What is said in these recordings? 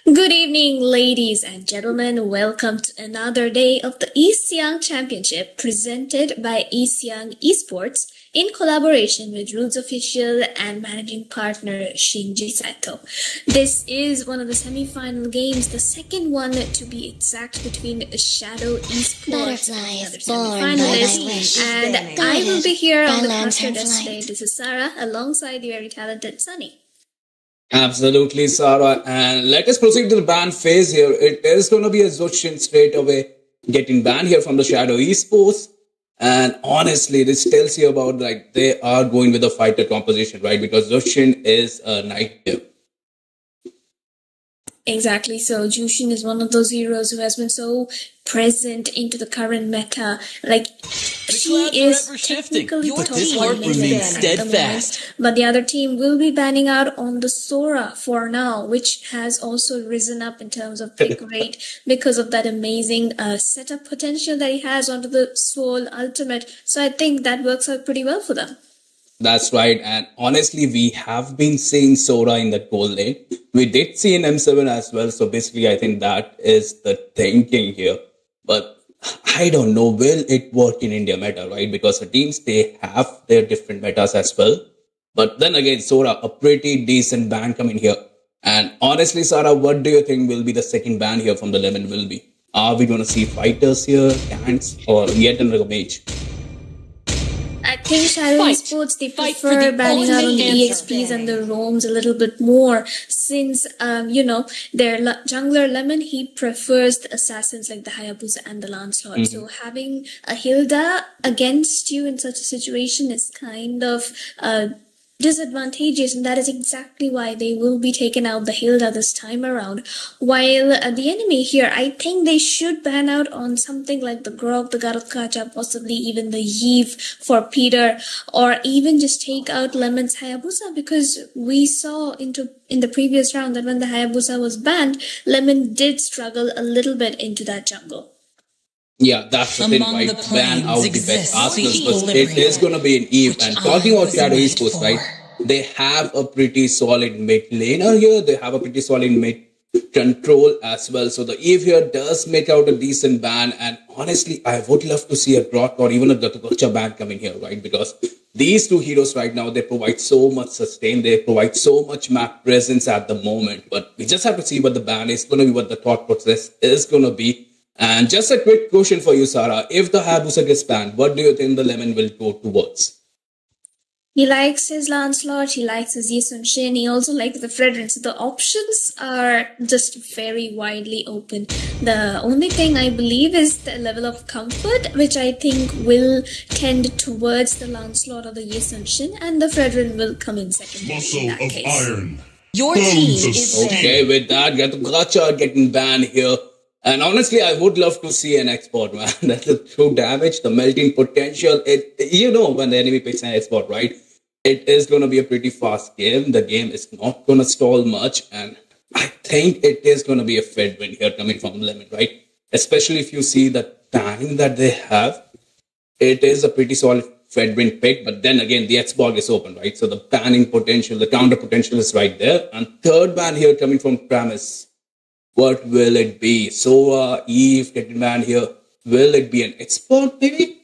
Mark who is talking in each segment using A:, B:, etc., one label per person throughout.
A: Good evening, ladies and gentlemen. Welcome to another day of the Siang Championship presented by Siang Esports in collaboration with Roots Official and managing partner Shinji Sato. This is one of the semi-final games, the second one to be exact between Shadow Esports and the other semi-finalists. And I will be here on the caster desk today. This is Sarah alongside the very talented Sunny.
B: Absolutely, Sarah. And let us proceed to the ban phase here. It is going to be a Zushin straight away getting banned here from the Shadow Esports. And honestly, this tells you about like they are going with a fighter composition, right? Because Zushin is a knight here.
A: Exactly. So Jushin is one of those heroes who has been so present into the current meta. Like she is technically
C: Your
A: top
C: team's
A: one
C: heart
A: main
C: remains
A: at the moment,
C: steadfast.
A: but the other team will be banning out on the Sora for now, which has also risen up in terms of pick rate because of that amazing setup potential that he has onto the Soul Ultimate. So I think that works out pretty well for them.
B: That's right. And honestly, we have been seeing Sora in that gold lane. We did see in M7 as well. So basically, I think that is the thinking here. But I don't know, will it work in India meta, right? Because the teams, they have their different metas as well. But then again, Sora, a pretty decent ban coming here. And honestly, Sarah, what do you think will be the second ban here from the Lemon will be? Are we going to see fighters here, tanks, or yet another mage?
A: I think Shadow Esports, they prefer banning out on the EXPs and the roams a little bit more since, their jungler Lemon, he prefers the assassins like the Hayabusa and the Lancelot. So having a Hilda against you in such a situation is kind of disadvantageous, and that is exactly why they will be taking out the Hilda this time around. While the enemy here, I think they should ban out on something like the Grog, the Garotkacha, possibly even the Yves for Peter, or even just take out Lemon's Hayabusa, because we saw in the previous round that when the Hayabusa was banned, Lemon did struggle a little bit into that jungle.
B: Yeah, that's the thing, right? Ban out the best arsenals, but it is going to be an Eve. And talking about Shadow Esports, right? They have a pretty solid mid laner here. They have a pretty solid mid control as well. So the Eve here does make out a decent ban. And honestly, I would love to see a Grot or even a Gatukacha ban coming here, right? Because these two heroes right now, they provide so much sustain. They provide so much map presence at the moment. But we just have to see what the ban is going to be, what the thought process is going to be. And just a quick question for you, Sarah. If the Hayabusa gets banned, what do you think the Lemon will go towards?
A: He likes his Lancelot, he likes his Yisun Shin, he also likes the Fredrin. So the options are just very widely open. The only thing I believe is the level of comfort, which I think will tend towards the Lancelot or the Yisun Shin, and the Fredrin will come in second in that case.
C: Iron. Your team is
B: okay, with that, Gatukacha getting banned here. And honestly, I would love to see an export, man. That's the true damage, the melting potential. When the enemy picks an export, right? It is going to be a pretty fast game. The game is not going to stall much. And I think it is going to be a Fed win here coming from Lemon, right? Especially if you see the time that they have. It is a pretty solid Fed win pick. But then again, the Xbox is open, right? So the banning potential, the counter potential is right there. And third ban here coming from Premise. What will it be? Sora, Eve, getting banned here. Will it be an export, maybe?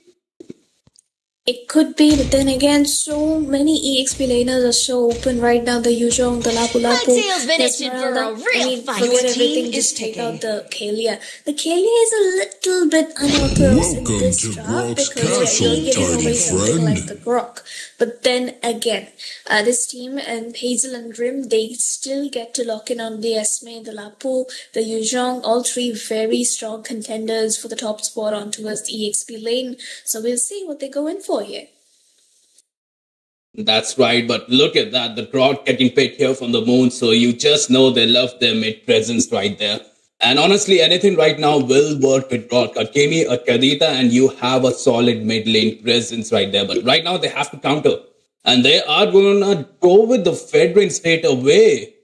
A: It could be, but then again, so many EXP laners are so open right now. The Yuzhong, the Lapu Lapu, the Esmeralda. Forget everything, just take out the Kalia. The Kalia is a little bit unorthodox in this job because you're giving away something like the Grok. But then again, this team and Hazel and Rim, they still get to lock in on the Esme, the Lapu, the Yuzhong, all three very strong contenders for the top spot on towards the EXP lane. So we'll see what they go in for here.
B: That's right, but look at that, the Grot getting picked here from the moon, so you just know they love their mid presence right there. And honestly, anything right now will work with Grot. Akemi, a Kadita, and you have a solid mid lane presence right there. But right now they have to counter. And they are going to go with the Fedrin straight away.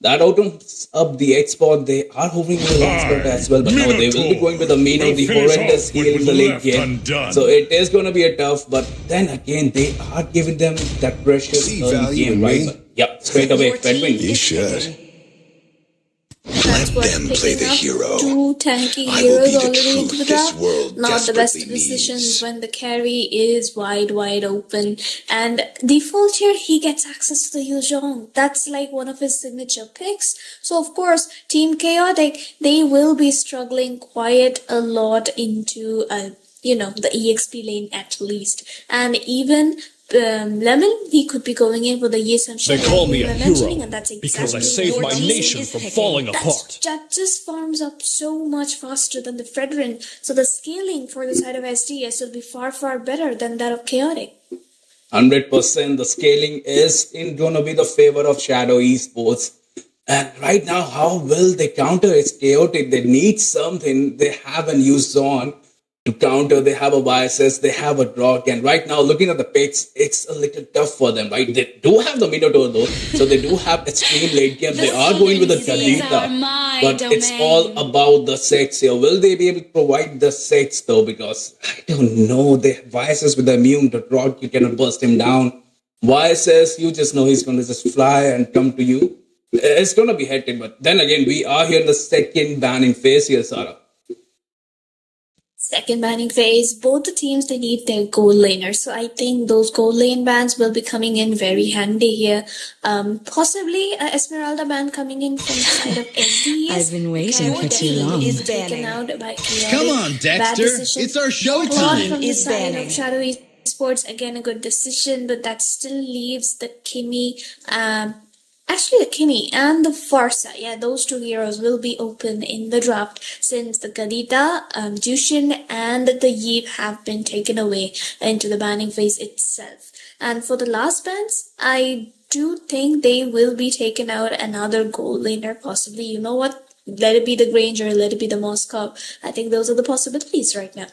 B: That opens up the export. They are hovering with the Lancelot as well, but now they will be going with the Mino, the horrendous heal in the late game. So it is going to be a tough, but then again, they are giving them that precious early game, right? But, yeah, straight away, Fedwin.
D: You should.
A: That's
D: Let
A: what
D: them play
A: picking
D: the
A: up
D: hero.
A: two tanky
D: I will
A: heroes
D: be the
A: already into the
D: truth this
A: draft.
D: world
A: Not the best
D: desperately
A: decisions
D: needs.
A: when the carry is wide open. And default here, he gets access to the Yuzhong. That's like one of his signature picks. So of course, Team Chaotic, they will be struggling quite a lot into the EXP lane at least. And even Lemon, he could be going in for the Yishan
E: They call me a
A: mentioning,
E: hero
A: and that's
E: because I
A: exactly
E: saved
C: your
E: my
C: team
E: nation
C: is
E: from
C: picking.
E: falling
A: that
E: apart.
A: just farms up so much faster than the Fredrin. So the scaling for the side of SDS will be far better than that of Chaotic.
B: 100% the scaling is gonna be the favor of Shadow Esports. And right now, how will they counter? It's chaotic. They need something they haven't used on to counter. They have a biases, they have a drog. And right now, looking at the picks, it's a little tough for them, right? They do have the Minotaur though, so they do have extreme late game. They are going with the Kadita, but it's all about the sets here. Will they be able to provide the sets though? Because I don't know. They have biases with the immune, the drog, you cannot burst him down. Biases, you just know he's going to just fly and come to you. It's going to be hectic, but then again, we are here in the second banning phase here, Sarah.
A: Second banning phase, both the teams they need their gold laners. So I think those gold lane bans will be coming in very handy here. Possibly a Esmeralda ban coming in from the side of SDS.
C: I've been waiting for too long.
A: Is taken out by Chaotic.
F: Come on,
A: Bad
F: Dexter.
A: decision.
F: It's our
A: Plot
F: showtime.
A: from the
C: is
A: side
C: banning.
A: of Shadow Esports, again a good decision, but that still leaves the Kimmy. Actually, the Kimmy and the Farsa, yeah, those two heroes will be open in the draft since the Kadita, Jushin, and the Yeep have been taken away into the banning phase itself. And for the last bans, I do think they will be taken out another gold laner, possibly. You know what? Let it be the Granger, let it be the Moscow. I think those are the possibilities right now.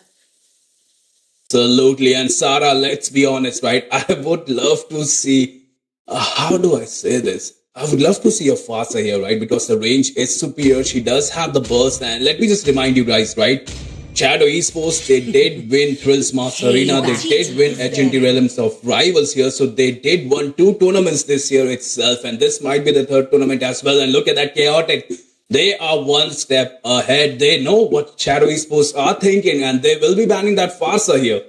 B: Absolutely. And Sarah, let's be honest, right? I would love to see, how do I say this? I would love to see a Fasa here, right? Because the range is superior. She does have the burst. And let me just remind you guys, right? Shadow Esports, they did win Thrills Master Arena. They did win HNT Realms of Rivals here. So they did won 2 tournaments this year itself. And this might be the 3rd tournament as well. And look at that Chaotic. They are one step ahead. They know what Shadow Esports are thinking. And they will be banning that Fasa here.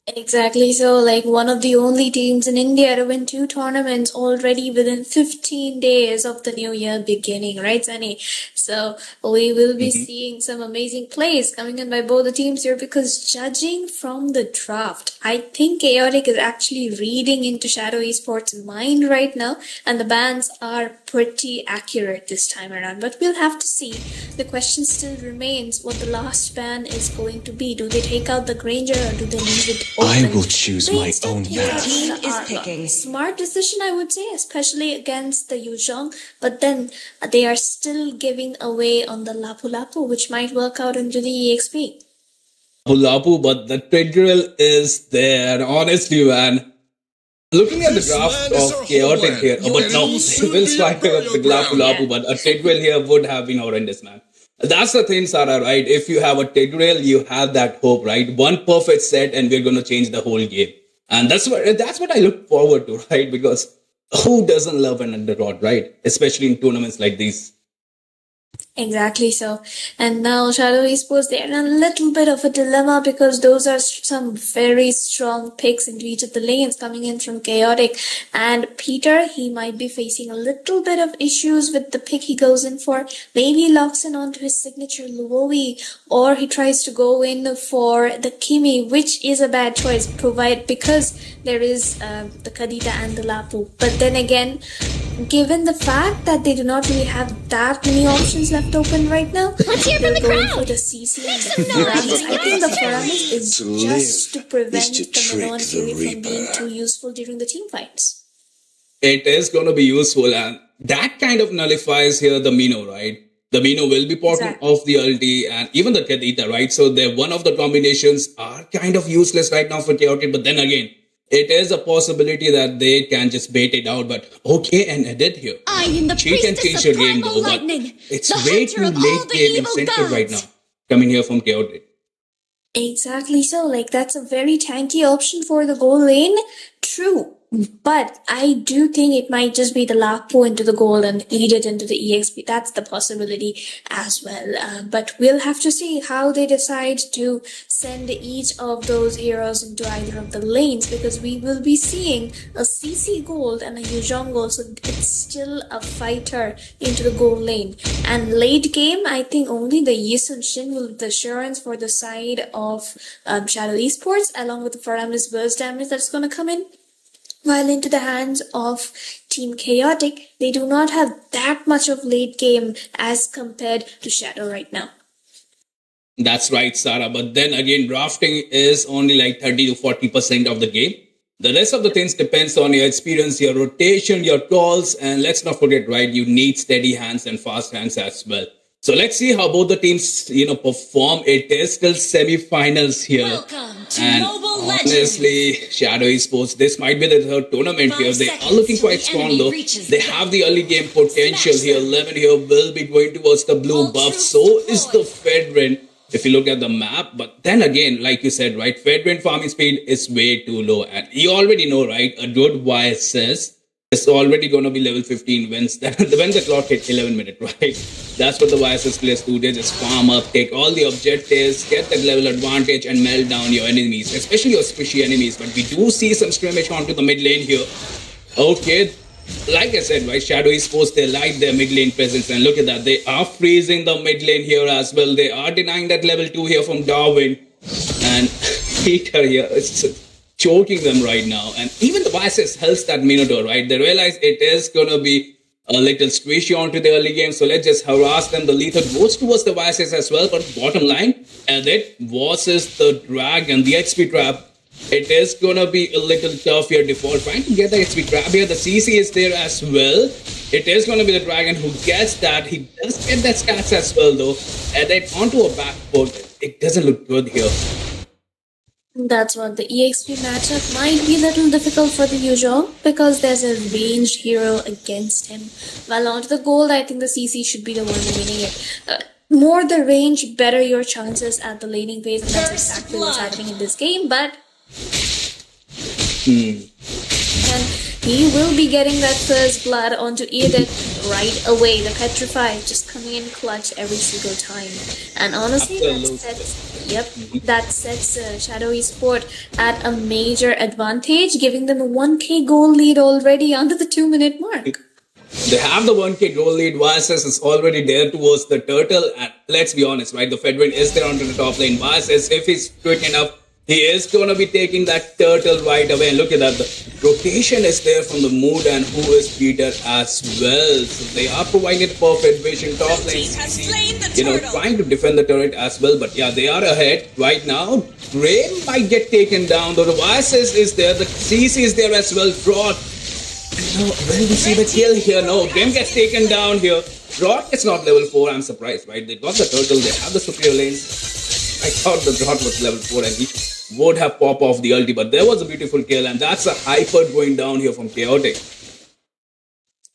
A: Exactly. So, like one of the only teams in India to win 2 tournaments already within 15 days of the new year beginning, right, Sunny? So, we will be seeing some amazing plays coming in by both the teams here because judging from the draft, I think Chaotic is actually reading into Shadow Esports' mind right now, and the bans are pretty accurate this time around. But we'll have to see. The question still remains what the last ban is going to be. Do they take out the Granger or do they leave it open?
D: I will choose
A: They
D: my
A: instead
D: own
A: take out
D: path.
C: Team
A: the
C: is
A: Arma.
C: picking.
A: Smart decision, I would say, especially against the Yuzhong. But then they are still giving away on the Lapu Lapu, which might work out into the EXP.
B: Lapu, but the Tigreal is there. Honestly, man. Looking at the draft of Chaotic here, but no, they will strike up the Lapu Lapu, but a Tigreal here would have been horrendous, man. That's the thing, Sarah, right? If you have a Tigreal, you have that hope, right? One perfect set and we're going to change the whole game. And that's what I look forward to, right? Because who doesn't love an underdog, right? Especially in tournaments like these.
A: Exactly so. And now Shadow Esports, they're in a little bit of a dilemma because those are some very strong picks into each of the lanes coming in from Chaotic. And Peter, he might be facing a little bit of issues with the pick he goes in for. Maybe he locks in onto his signature Luowi, or he tries to go in for the Kimi, which is a bad choice, because there is the Kadita and the Lapu. But then again, given the fact that they do not really have that many options left open right now,
G: Let's hear from the
A: going
G: crowd.
A: for the CC and
G: some
A: the Faramis.
G: noise.
A: I think the Faramis is
D: To
A: just to
D: live
A: prevent
D: is to
A: the
D: trick
A: Manon
D: the
A: Fury from being
D: Reaper.
A: too useful during the team fights.
B: It is going to be useful, and that kind of nullifies here the Mino, right? The Mino will be popping
A: Exactly.
B: off the ulti and even the Kadita, right? So they're one of the combinations are kind of useless right now for Chaotic, but then again, it is a possibility that they can just bait it out, but okay, and edit here.
G: I am the
B: She can
G: priestess
B: change
G: of
B: her game
G: primal
B: though, but
G: lightning,
B: it's
G: the
B: way
G: hunter
B: too
G: of all
B: late
G: the
B: game
G: evil
B: incentive right now
G: gods.
B: coming here from Chaotic.
A: Exactly so. Like, that's a very tanky option for the goal lane. True. But I do think it might just be the Lapo into the gold and eat it into the EXP. That's the possibility as well. But we'll have to see how they decide to send each of those heroes into either of the lanes, because we will be seeing a CC gold and a Yuzhong gold. So it's still a fighter into the gold lane. And late game, I think only the Yisun Shin will be the assurance for the side of Shadow Esports, along with the Faramis burst damage that's going to come in. While into the hands of Team Chaotic, they do not have that much of late game as compared to Shadow right now.
B: That's right, Sarah. But then again, drafting is only like 30 to 40% of the game. The rest of the things depends on your experience, your rotation, your calls, and let's not forget, right, you need steady hands and fast hands as well. So let's see how both the teams, perform. It is still semi-finals here.
C: Welcome to
B: And
C: Mobile Legends.
B: honestly, Shadow Esports, this might be the third tournament here. They are looking quite strong though. They have the early game potential here. Lemon here will be going towards the blue buff. So is the Fedrin, if you look at the map. But then again, like you said, right, Fedrin farming speed is way too low. And you already know, right, a good YSS is already going to be level 15 when the clock hit 11 minutes, right? That's what the YSS players do. They just farm up, take all the objectives, get that level advantage, and melt down your enemies, especially your squishy enemies. But we do see some scrimmage onto the mid lane here. Okay, like I said, right, Shadow Esports, they like their mid lane presence. And look at that, they are freezing the mid lane here as well. They are denying that level 2 here from Darwin. And Peter here is choking them right now. And even the YSS helps that Minotaur, right? They realize it is going to be a little squishy onto the early game. So let's just harass them. The lethal goes towards the YSS as well. But bottom line, and it versus the Dragon, the XP trap. It is going to be a little tough here. Default trying to get the XP trap here. The CC is there as well. It is going to be the Dragon who gets that. He does get that stats as well though. And then onto a back foot. It doesn't look good here.
A: That's what the EXP matchup might be a little difficult for the Yuzhong because there's a ranged hero against him. While onto the gold, I think the CC should be the one winning it. More the range, better your chances at the laning phase, and that's exactly what's happening in this game. But and he will be getting that first blood onto Eden right away. The Petrify just coming in clutch every single time. And honestly, that sets Shadow Esport at a major advantage, giving them a 1k goal lead already under the 2-minute mark.
B: They have the 1k goal lead. YSS is already there towards the turtle. And let's be honest, right? The Fedrin is there onto the top lane. YSS, if he's quick enough, he is going to be taking that turtle right away. And look at that. The rotation is there from the Mood and who is Peter as well. So they are providing perfect vision. Top lane CC, trying to defend the turret as well. But yeah, they are ahead right now. Gray might get taken down. Though the YSS is there. The CC is there as well. Broad. No, will we see the kill here? No, Grim gets taken down here. Rot is not level 4. I'm surprised, right? They got the turtle. They have the superior lanes. I thought the Rot was level 4 and he would have pop off the ulti, but there was a beautiful kill, and that's a hyper going down here from Chaotic.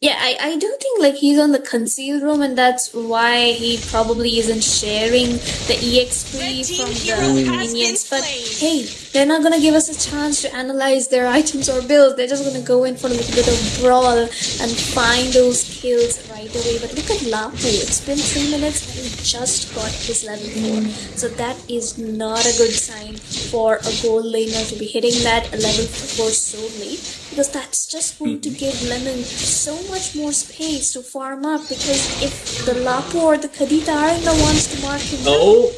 A: Yeah, I do think like he's on the concealed room, and that's why he probably isn't sharing the EXP from the minions. But hey, they're not gonna give us a chance to analyze their items or builds. They're just gonna go in for a little bit of brawl and find those kills right away. But look at Lapu. It's been 3 minutes and he just got his level 4. So that is not a good sign for a gold laner to be hitting that level 4 so late, because that's just going to give Lemon so much more space to farm up. Because if the Lapu or the Kadita aren't the ones to mark him down,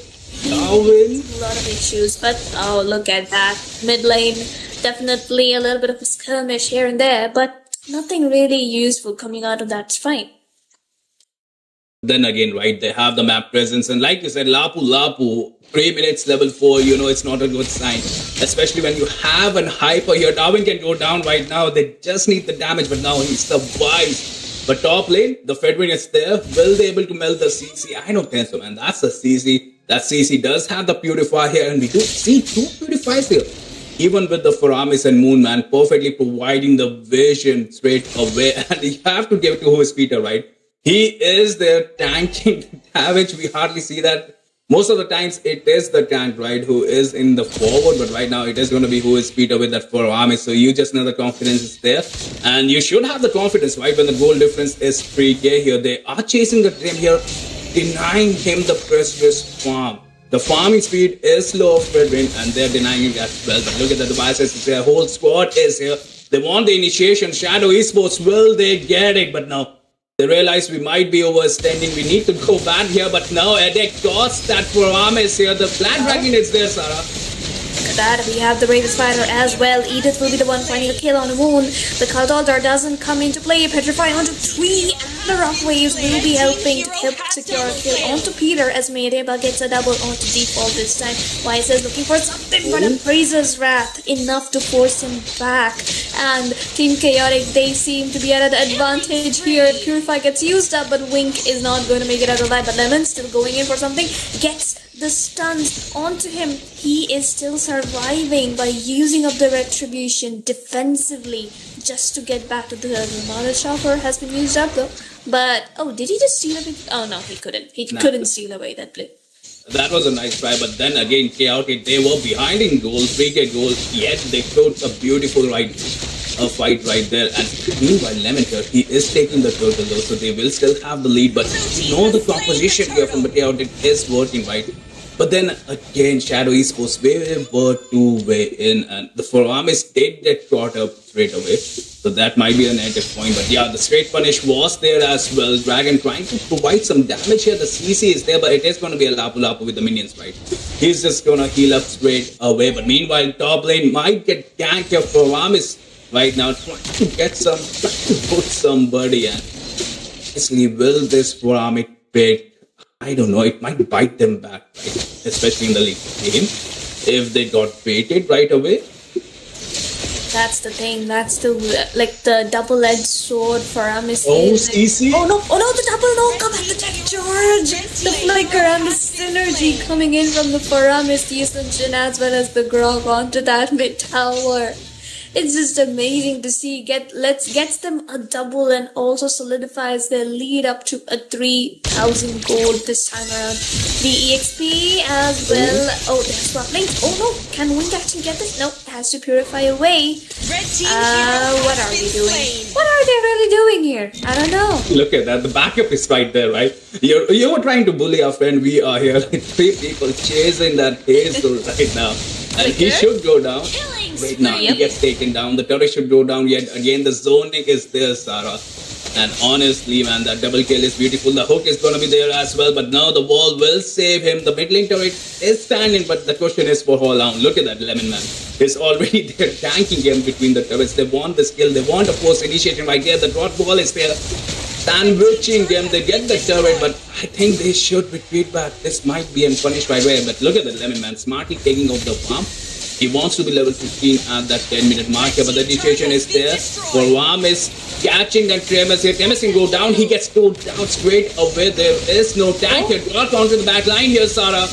B: Darwin.
A: a lot of issues. But oh, look at that mid lane. Definitely a little bit of a skirmish here and there, but nothing really useful coming out of that fight.
B: Then again, right, they have the map presence, and like you said, Lapu, 3 minutes level 4, it's not a good sign. Especially when you have an hyper here. Darwin can go down right now. They just need the damage, but now he survives. But top lane, the Fedrin is there. Will they able to melt the CC? I don't think so, man. That's the CC. That CC does have the Purify here, and we do see 2 Purifies here. Even with the Faramis and Moon, man, perfectly providing the vision straight away. And you have to give it to who is Peter, right? He is there tanking damage. We hardly see that most of the times it is the tank, right, who is in the forward, but right now it is going to be who is Peter with that forearm. So you just know the confidence is there, and you should have the confidence, right, when the goal difference is 3K here. They are chasing the dream here, denying him the precious farm. The farming speed is slow of Redwin, and they're denying it as well. But look at the devices, their whole squad is here. They want the initiation. Shadow Esports, will they get it? But no. They realize we might be overstanding. We need to go back here, but no, Edek got that forearm is here. The Black Dragon is there, Sarah.
A: Look at that. We have the Raven Spider as well. Edith will be the one finding a kill on the moon. The Caldalder doesn't come into play. Petrify onto 3, and the Rock Waves will be helping to help secure a kill onto Peter as Mayadeba gets a double onto default this time. Wise is looking for something, but Appraiser's Wrath enough to force him back. And Team Chaotic, they seem to be at an advantage here. Purify gets used up, but Wink is not going to make it out of that. But Lemon still going in for something. Gets the stuns onto him. He is still surviving by using up the Retribution defensively just to get back to the Mother Chopper has been used up though. But, oh, did he just steal away? Oh no, he couldn't. He couldn't steal away that blip.
B: That was a nice try, but then again, Chaotic, they were behind in goal, 3K goal, yet they showed a beautiful fight right there. And meanwhile, Lemon here, he is taking the turtle though, so they will still have the lead, but you know the composition here from the Chaotic is working, right? But then again, Shadow Esports, they were two-way in, and the forearmist did get caught up straight away. So that might be a negative point. But yeah, the straight punish was there as well. Dragon trying to provide some damage here. The CC is there, but it is going to be a Lapu-Lapu with the minions, right? He's just going to heal up straight away. But meanwhile, top lane might get ganked here. Forearmist right now trying to get some, trying to put somebody in. Honestly, will this forearmist pick? I don't know, it might bite them back, right? Especially in the league game, if they got baited right away.
A: That's the thing, that's the, like, the double-edged sword for Amis.
B: Oh, CC?
A: Oh no, the double no, come back, the tech charge! The flicker and the synergy coming in from the Paramis, the Ascension as well as the Grog onto that mid tower. It's just amazing to see. Gets them a double and also solidifies their lead up to a 3,000 gold this time around. The EXP as well. Oh, they're swapping. Oh no, can Wink actually get this? No, has to purify away. What are they doing? What are they really doing here? I don't know.
B: Look at that. The backup is right there, right? You were trying to bully our friend. We are here, like 3 people chasing that Hazel right now. And he should go down. Right now, he gets taken down. The turret should go down yet again. The zoning is there, Sarah. And honestly, man, that double kill is beautiful. The hook is going to be there as well. But now the wall will save him. The mid lane turret is standing. But the question is for how long? Look at that Lemon Man. He's already there tanking him between the turrets. They want the skill. They want a force initiation right there. The drop ball is there. Sandwiching them. They get the turret. But I think they should retreat back. This might be unpunished right away. But look at the Lemon Man. Smartly taking off the farm. He wants to be level 15 at that 10-minute marker, but the initiation is there. Warwam is catching that Tremus here. Tremus can go down. He gets pulled down straight away. There is no tank here. Got onto the back line here, Sarah.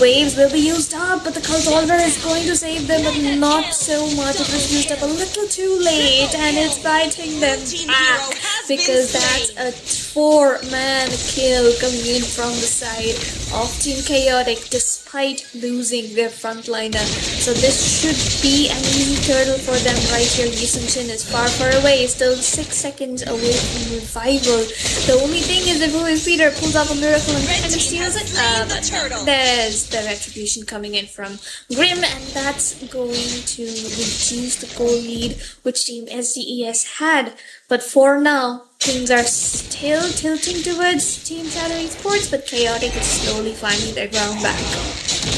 A: Waves will be used up, but the Caldalder is going to save them, but not so much. It was used up a little too late, and it's biting them back because that's a 4-man kill coming in from the side of Team Chaotic despite losing their frontliner. So this should be an easy turtle for them right here. Yisun is far away, still 6 seconds away from revival. The only thing is if Peter pulls off a miracle and kind of steals it, but there's the retribution coming in from Grim, and that's going to reduce the goal lead which Team SDES had. But for now, things are still tilting towards Team Shadow Esports, but Chaotic is slowly finding their ground back.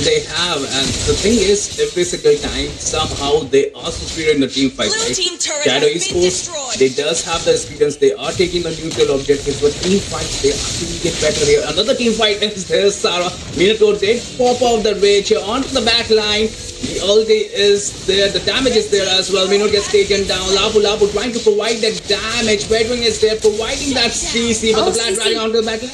B: They have, and the thing is, every single time, somehow they are superior in the team fight, right? Shadow Esports, they does have the experience, they are taking the neutral objectives, but team fights, they actually get better here. Another team fight is there, Sarah. Minato did pop out the rage here onto the back line. The ulti is there, the damage is there as well. Minato gets taken down. Lapu trying to provide that damage. Bedwing is there, providing that CC, but the Black Dragon onto the back line.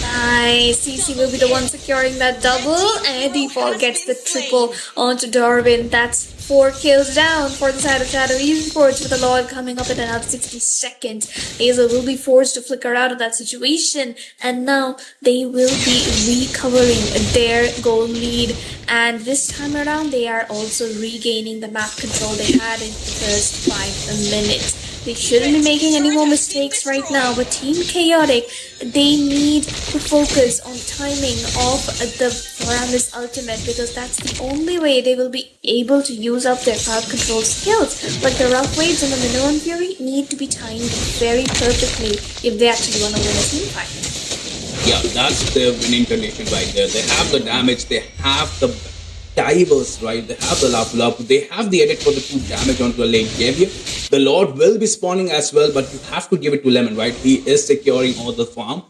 A: Nice. CC will be the one securing that double, and Default gets the triple onto Darwin. That's 4 kills down for the side of Shadow Esports, with the Lord coming up at another 60 seconds. Azer will be forced to flicker out of that situation, and now they will be recovering their goal lead. And this time around, they are also regaining the map control they had in the first 5 minutes. They shouldn't be making any more mistakes right now, but Team Chaotic, they need to focus on timing of the Paramis ultimate, because that's the only way they will be able to use up their crowd control skills. Like the Rough Waves and the Minoan Fury need to be timed very perfectly if they actually want to win a team fight.
B: Yeah, that's the winning condition right there. They have the damage, they have the divers, right? They have the lap, they have the edit for the 2 damage onto the lane game here. The Lord will be spawning as well, but you have to give it to Lemon, right? He is securing all the farm.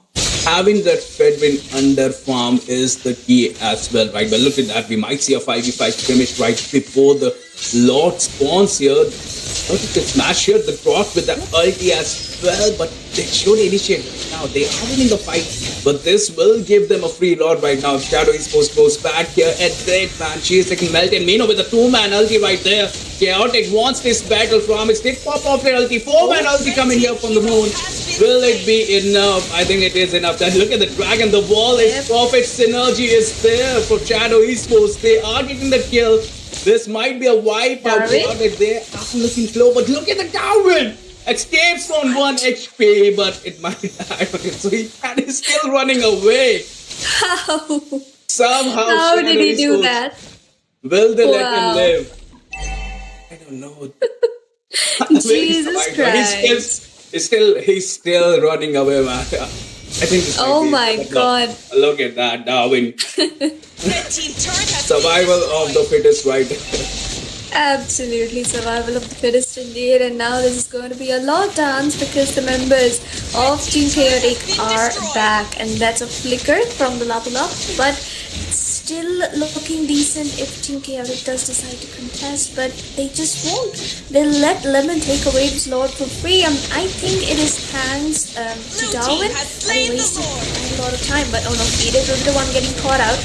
B: Having that Fedwin under farm is the key as well, right? But look at that, we might see a 5v5 scrimmage right before the Lord spawns here. Look at the smash here, the cross with the ulti as well, but they should initiate now. They are winning the fight, but this will give them a free Lord right now. Shadow Esports goes back here, a great man. She is taking Melton Mino with a 2-man ulti right there. Chaotic wants this battle from it. They pop off their ulti, 4-man ulti coming here from the moon. Will it be enough? I think it is enough. Then look at the dragon, the wall is perfect. Synergy is there for Shadow Esports. They are getting the kill. This might be a wipe out. They are looking slow, but look at the Darwin! Escapes on 1 HP, but it might die on him. So he's still running away.
A: How?
B: Somehow,
A: How did he do that?
B: Will they let him live? I don't know.
A: Jesus Christ.
B: He's still running away, man. I think this
A: Oh
B: might be
A: my God.
B: Look at that, Darwin. Survival of the fittest, right?
A: Absolutely, survival of the fittest indeed. And now this is going to be a lot dance, because the members of Team Chaotic are back, and that's a flicker from the Lapu, but still looking decent if Team Chaotic does decide to contest, but they just won't. They'll let Lemon take away this Lord for free. I think it is hands to Darwin, and wasted a lot of time. But oh no, Edith will be the one getting caught out.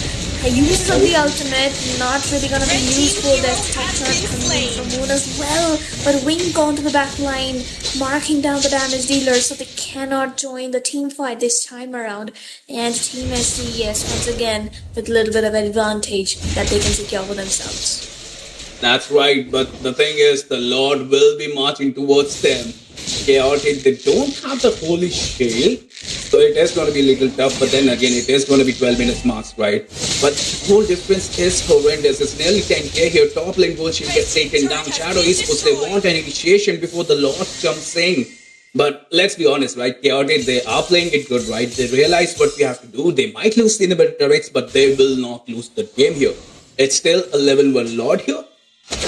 A: Uses of the ultimate, not really gonna be useful. There's touch coming from Moon as well, but Wing gone to the back line, marking down the damage dealer, so they cannot join the team fight this time around. And Team SDES once again with a little bit of advantage that they can secure for themselves.
B: That's right, but the thing is, the Lord will be marching towards them. Chaotic, they don't have the holy shield, so it is going to be a little tough, but then again, it is going to be 12 minutes marks, right? But the whole difference is horrendous. It's nearly 10k here. Top lane bullshit gets taken down. Shadow Esports, they want an initiation before the Lord comes in. But let's be honest, right? Chaotic, they are playing it good, right? They realize what we have to do. They might lose the inhibitor turrets, but they will not lose the game here. It's still a level 1 Lord here.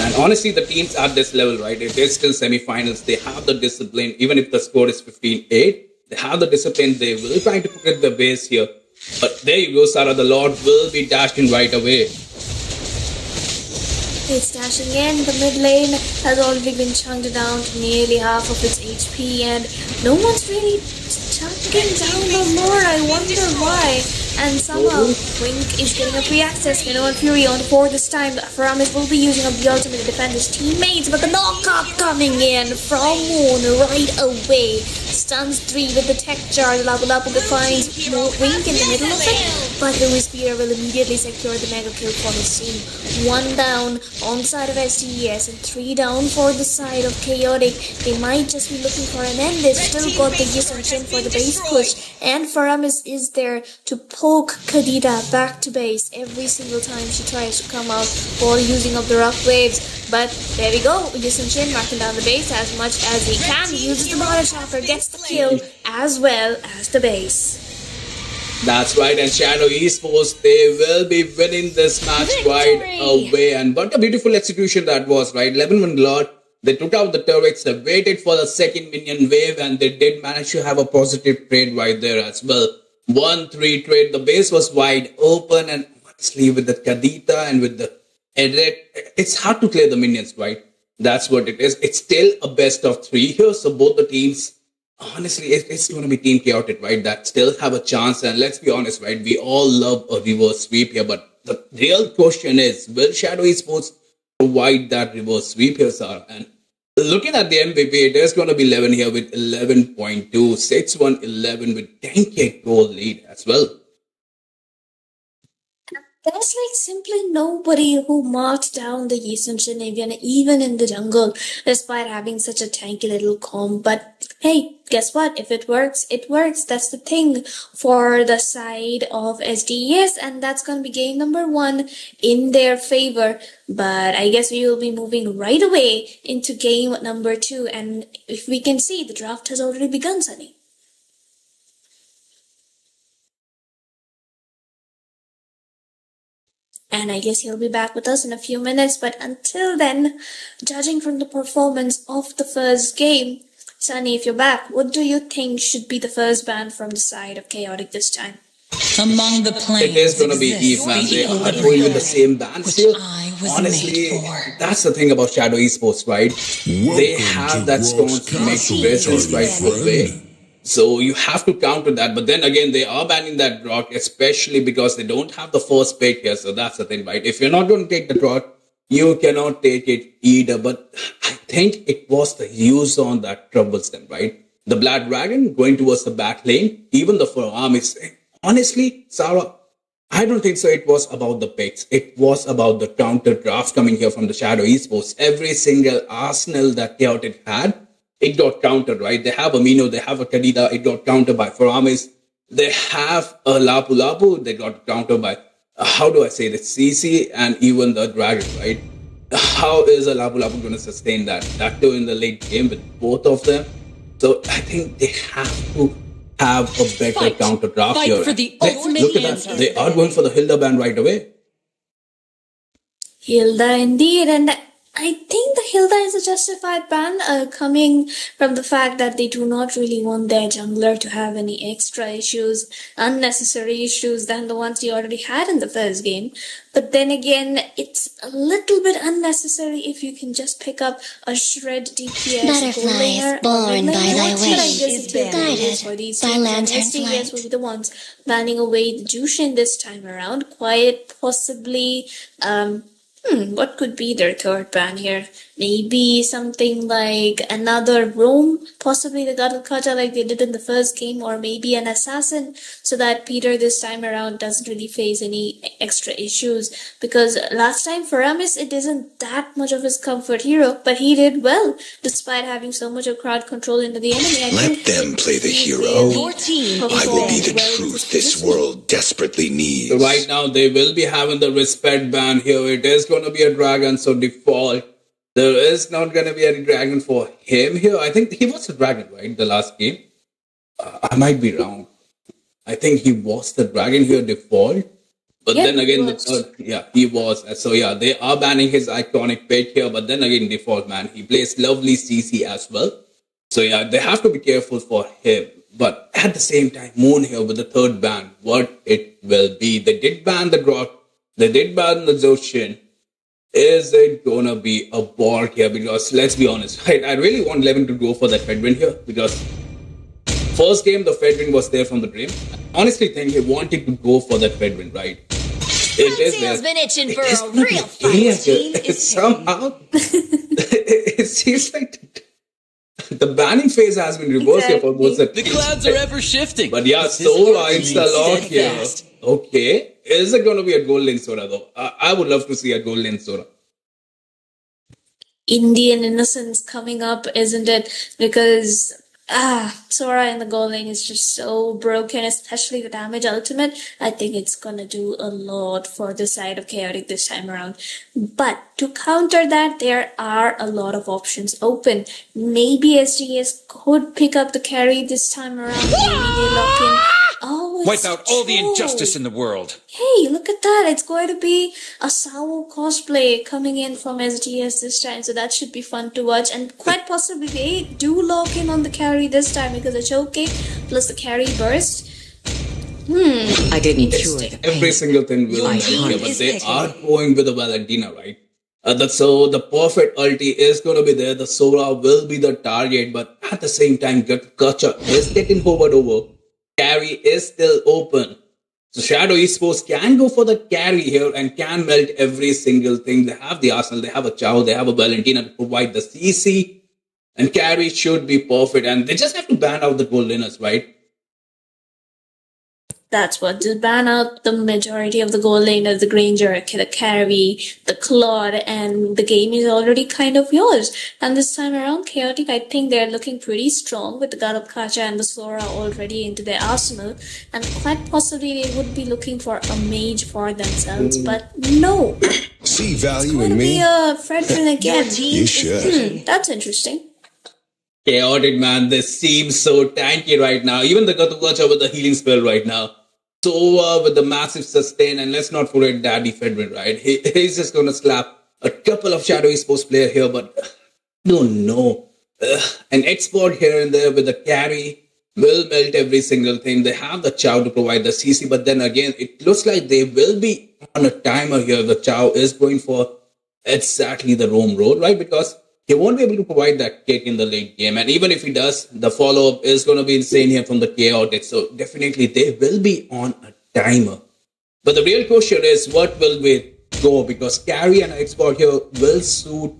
B: And honestly, the teams at this level, right, it is still semi-finals. They have the discipline. Even if the score is 15-8, they have the discipline. They will try to protect the base here. But there you go, Sarah. The Lord will be dashed in right away.
A: It's dashing in. The mid lane has already been chunked down to nearly half of its HP, and no one's really chunking down no more. I wonder why. And somehow Wink is getting a free access. Minoan Fury on 4 this time. Faramis will be using up the ultimate to defend his teammates, but the knockup coming in from Moon right away. Stuns 3 with the tech charge. Lapu finds Wink in the middle of it, but Louis Peter will immediately secure the mega kill for his team. 1 down on the side of SDES and 3 down for the side of Chaotic. They might just be looking for an end. They've still got the Yus and Shin for the base push, and Faramis is there to poke Khadija back to base every single time she tries to come out while using up the rough waves. But there we go, Yus and Shin marking down the base as much as he can. He uses the bottle chopper, gets the kill as well as the base.
B: That's right, and Shadow Esports, they will be winning this match right away. And what a beautiful execution that was, right? 11-1 Lord. They took out the turrets, they waited for the second minion wave, and they did manage to have a positive trade right there as well. 1-3 trade. The base was wide open, and honestly, with the Kadita and with the edit, it's hard to clear the minions, right? That's what it is. It's still a best of 3 here, so both the teams, honestly, it's going to be Team Chaotic, right? That still have a chance. And let's be honest, right? We all love a reverse sweep here, but the real question is, will Shadow Esports provide that reverse sweep here, Sarah. And looking at the MVP, it is going to be 11 here with 11.2, 6-1, 11 with 10k goal lead as well.
A: There's like simply nobody who marked down the Eastern Scandinavian even in the jungle, despite having such a tanky little comp. But hey, guess what? If it works, it works. That's the thing for the side of SDES, and that's gonna be game number 1 in their favor. But I guess we will be moving right away into game number 2, and if we can see, the draft has already begun, Sunny. And I guess he'll be back with us in a few minutes. But until then, judging from the performance of the first game, Sunny, if you're back, what do you think should be the first ban from the side of Chaotic this time?
C: Among the planes
B: It is going to be Eve, man. They are going with the same band still. Honestly, that's the thing about Shadow Esports, right? They have that stone to make presence right away. So you have to counter that. But then again, they are banning that drought, especially because they don't have the first pick here. So that's the thing, right? If you're not going to take the drought, you cannot take it either. But I think it was the use on that troubles them, right? The Black Dragon going towards the back lane, even the forearm is... Honestly, Sarah, I don't think so. It was about the picks. It was about the counter draft coming here from the Shadow Esports. Every single arsenal that Chaotic had, it got countered, right? They have a Mino, they have a Kadida, it got countered by Faramis. They have a Lapu Lapu, they got countered by, how do I say this, CC and even the Dragon, right? How is a Lapu Lapu going to sustain that? That too in the late game with both of them. So I think they have to have a better counter draft here.
C: For the
B: Look at that, they are going for the Hilda ban right away.
A: Hilda indeed, and I think the Hilda is a justified ban, coming from the fact that they do not really want their jungler to have any extra issues, unnecessary issues than the ones he already had in the first game. But then again, it's a little bit unnecessary if you can just pick up a shred DPS.
D: Butterfly is born by thy wish,
A: guided
D: by lantern's
A: SDES
D: light.
A: will be the ones banning away the Jushin this time around. Quite possibly, what could be their third ban here? Maybe something like another roam, possibly the Gadalkata like they did in the first game, or maybe an assassin, so that Peter this time around doesn't really face any extra issues. Because last time for Aramis, it isn't that much of his comfort hero, but he did well, despite having so much of crowd control into the enemy.
E: Let them play the hero.
C: Your team
E: I will be the truth this world desperately needs.
B: Right now, they will be having the respect ban here. It is going to be a dragon, so default. There is not going to be any dragon for him here. I think he was a dragon, right? The last game. I might be wrong. I think he was the dragon here default. But
A: Yep,
B: then again,
A: he
B: the
A: was.
B: third, yeah, he was. So yeah, they are banning his iconic pick here. But then again, default, man. He plays lovely CC as well. So yeah, they have to be careful for him. But at the same time, Moon here with the third ban, what it will be. They did ban the Grot. They did ban the Zoshin. Is it gonna be a Borg here? Because let's be honest, right? I really want Levin to go for that Fedwin here because first game the Fedwin was there from the dream. I honestly think he wanted to go for that Fedwin, right? It is there.
D: Been itching for
B: It is
D: a
B: not the
D: real
B: alien
D: fight.
B: here. It's somehow it seems like the banning phase has been reversed here for both
F: The clouds are ever shifting.
B: But yeah,
F: This
B: Sora
F: is
B: Insta-lock here.
F: steadfast.
B: Okay. Is it going to be a gold lane Sora though? I would love to see a gold lane Sora.
A: Indian innocence coming up, isn't it? Because Sora in the goal lane is just so broken, especially the damage ultimate. I think it's gonna do a lot for the side of Chaotic this time around. But to counter that, there are a lot of options open. Maybe SGS could pick up the carry this time around. Maybe they lock in. Oh,
G: Wipe
A: it's
G: out all the
A: true.
G: injustice in the world.
A: Hey, look at that. It's going to be a Sao cosplay coming in from SGS this time, so that should be fun to watch. And quite possibly they do lock in on the carry this time because the choke kick plus the carry burst.
C: I didn't cure the
B: Every
C: pain.
B: single thing will
C: My
B: be
C: heart
B: here, but
C: is
B: they
C: aching.
B: are going with the Valentina, right? So the perfect ulti is going to be there. The Sora will be the target, but at the same time, Gacha is getting hovered over. Carry is still open. So Shadow Esports can go for the carry here and can melt every single thing. They have the Arsenal, they have a Chow, they have a Valentina to provide the CC. And carry should be perfect. And they just have to ban out the gold winners, right?
A: That's what, just ban out the majority of the goal laners, the Granger, the Carry, the Claude, and the game is already kind of yours. And this time around, Chaotic, I think they're looking pretty strong with the God of Kacha and the Sora already into their arsenal. And quite possibly they would be looking for a mage for themselves, but no.
E: See value
A: It's going
E: in
A: to be
E: me?
A: a Fredrin again.
E: You should.
A: That's interesting.
B: Chaotic, man, this seems so tanky right now. Even the Gatugacha with the healing spell right now. Sova with the massive sustain, and let's not forget Daddy Fedrin, right? He's just gonna slap a couple of Shadow Esports player here, but don't know. An export here and there with the carry will melt every single thing. They have the Chow to provide the CC, but then again, it looks like they will be on a timer here. The Chow is going for exactly the Rome road, right? Because he won't be able to provide that kick in the late game. And even if he does, the follow-up is going to be insane here from the Chaotic. So definitely they will be on a timer. But the real question is, what will we go? Because carry and export here will suit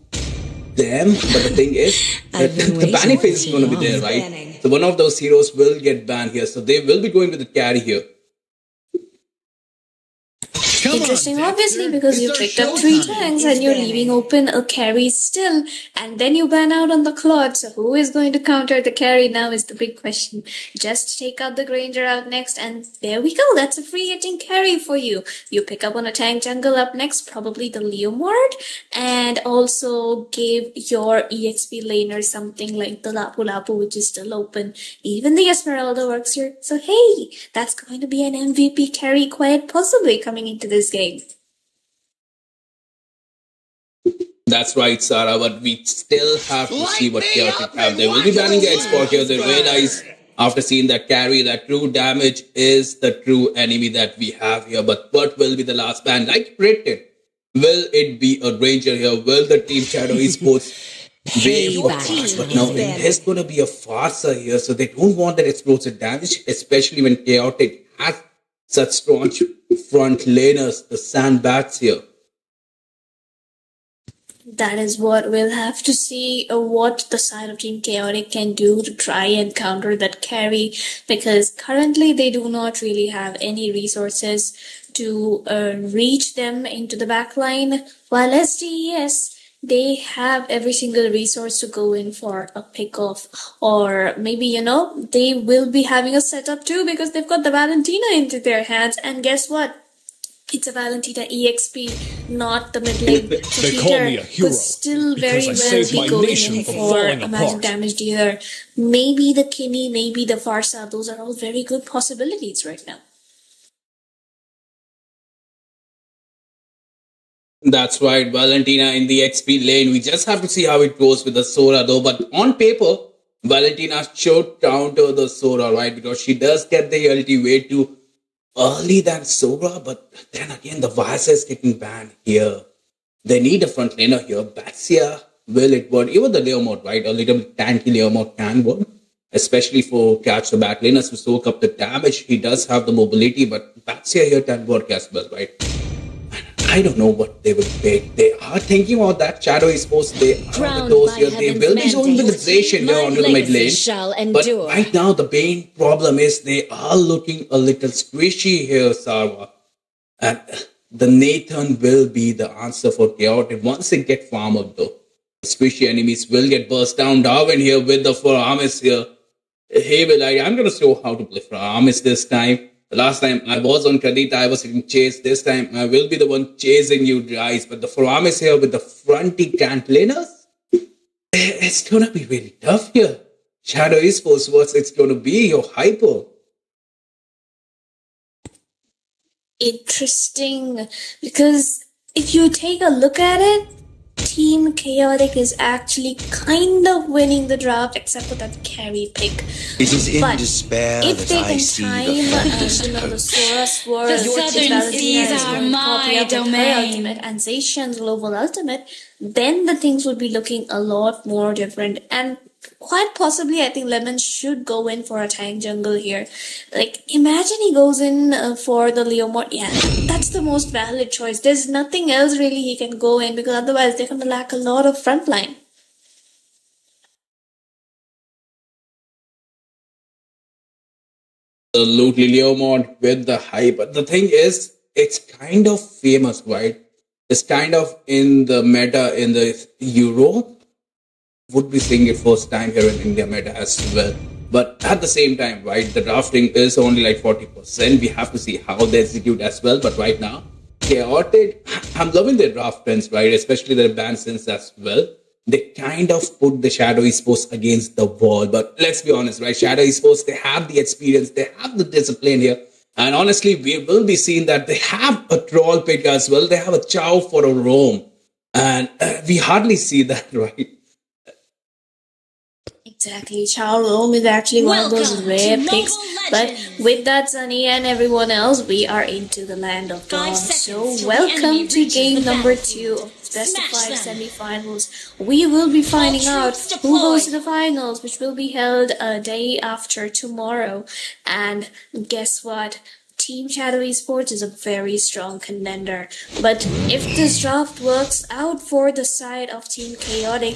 B: them. But the thing is, the banning phase is going to be there, right? So one of those heroes will get banned here. So they will be going with the carry here.
A: Interesting, obviously, because you picked up 3 tanks and you're leaving open a carry still, and then you ban out on the Claude. So who is going to counter the carry now is the big question. Just take out the Granger out next, and there we go. That's a free hitting carry for you. You pick up on a tank jungle up next, probably the Leomord, and also give your EXP laner something like the Lapu Lapu, which is still open. Even the Esmeralda works here. So hey, that's going to be an MVP carry quite possibly coming into this game.
B: That's right, Sarah, but we still have to see what Chaotic have. They will be banning the export here. They realize after seeing that carry, that true damage is the true enemy that we have here. But what will be the last ban? Like predicted, will it be a Ranger here? Will the Team Shadow Esports wave of fast? But no, it is going to be a Farsa here. So they don't want that explosive damage, especially when Chaotic has such strong front laners, the sandbats here.
A: That is what we'll have to see what the side of Team Chaotic can do to try and counter that carry, because currently they do not really have any resources to reach them into the backline, while SDES, they have every single resource to go in for a pick-off, or maybe, they will be having a setup too because they've got the Valentina into their hands, and guess what? It's a Valentina EXP, not the mid lane. So
G: They call me a hero
A: could still very
G: because I
A: well
G: saved my
A: be going
G: nation
A: in
G: from
A: for
G: falling
A: a magic
G: apart.
A: damage dealer. Maybe the Kimi, maybe the Farsa. Those are all very good possibilities right now.
B: That's right, Valentina in the XP lane. We just have to see how it goes with the Sora though. But on paper, Valentina should counter the Sora, right? Because she does get the ulti way too early than Sora. But then again, the Vasa is getting banned here. They need a front laner here. Batsia, will it work? Even the Leo mode, right? A little tanky Leo mode can work. Especially for catch the back laners to soak up the damage. He does have the mobility, but Batsia here can work as well, right? I don't know what they will pick. They are thinking about that Shadow Esports. They are with those here. They will be going with the Zation here onto the mid lane. But right now, the main problem is they are looking a little squishy here, Sarva. And the Nathan will be the answer for Chaotic once they get farm up though. The squishy enemies will get burst down. Darwin here with the Foramis here. He will, I'm going to show how to play Foramis this time. The last time I was on Kadita, I was getting chased. This time I will be the one chasing you guys. But the Foramis here with the fronty can't laners, it's going to be really tough here. Shadow Esports, what's it's going to be? Your hyper.
A: Interesting, because if you take a look at it, Team Chaotic is actually kind of winning the draft, except for that carry pick.
E: It is in
A: But
E: despair
A: if
E: that
A: they
E: I
A: can
E: see
A: time
E: the
A: the Sora Swirl,
C: The southern seas are my domain.
A: ultimate, and Zacian's global ultimate, then the things would be looking a lot more different. And quite possibly, I think Lemon should go in for a tank jungle here. Like, imagine he goes in for the Leomord. Yeah, that's the most valid choice. There's nothing else really he can go in because otherwise they're gonna lack a lot of frontline.
B: Absolutely, Leomond with the hype. But the thing is, it's kind of famous, right? It's kind of in the meta in the Europe. Would be seeing it first time here in India meta as well. But at the same time, right, the drafting is only like 40%. We have to see how they execute as well. But right now, chaotic. I'm loving their draft trends, right? Especially their band sense as well. They kind of put the Shadow Esports against the wall. But let's be honest, right? Shadow Esports, they have the experience, they have the discipline here. And honestly, we will be seeing that they have a troll pick as well. They have a chow for a roam. And we hardly see that, right?
A: Exactly. Chao Rome is actually one of those rare picks. But with that, Sunny and everyone else, we are into the land of dawn. So welcome to game number 2 of best of 5 semi-finals. We will be finding out who goes to the finals, which will be held a day after tomorrow. And guess what? Team Shadow Esports is a very strong contender. But if this draft works out for the side of Team Chaotic,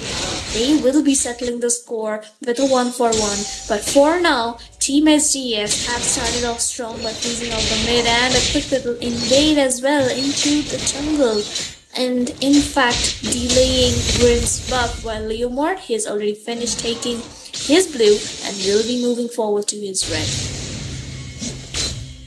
A: they will be settling the score with a 1-for-1. But for now, Team SGS have started off strong by freezing out the mid and a quick little invade as well into the jungle. And in fact, delaying Grim's buff while Leomord has already finished taking his blue and will be moving forward to his red.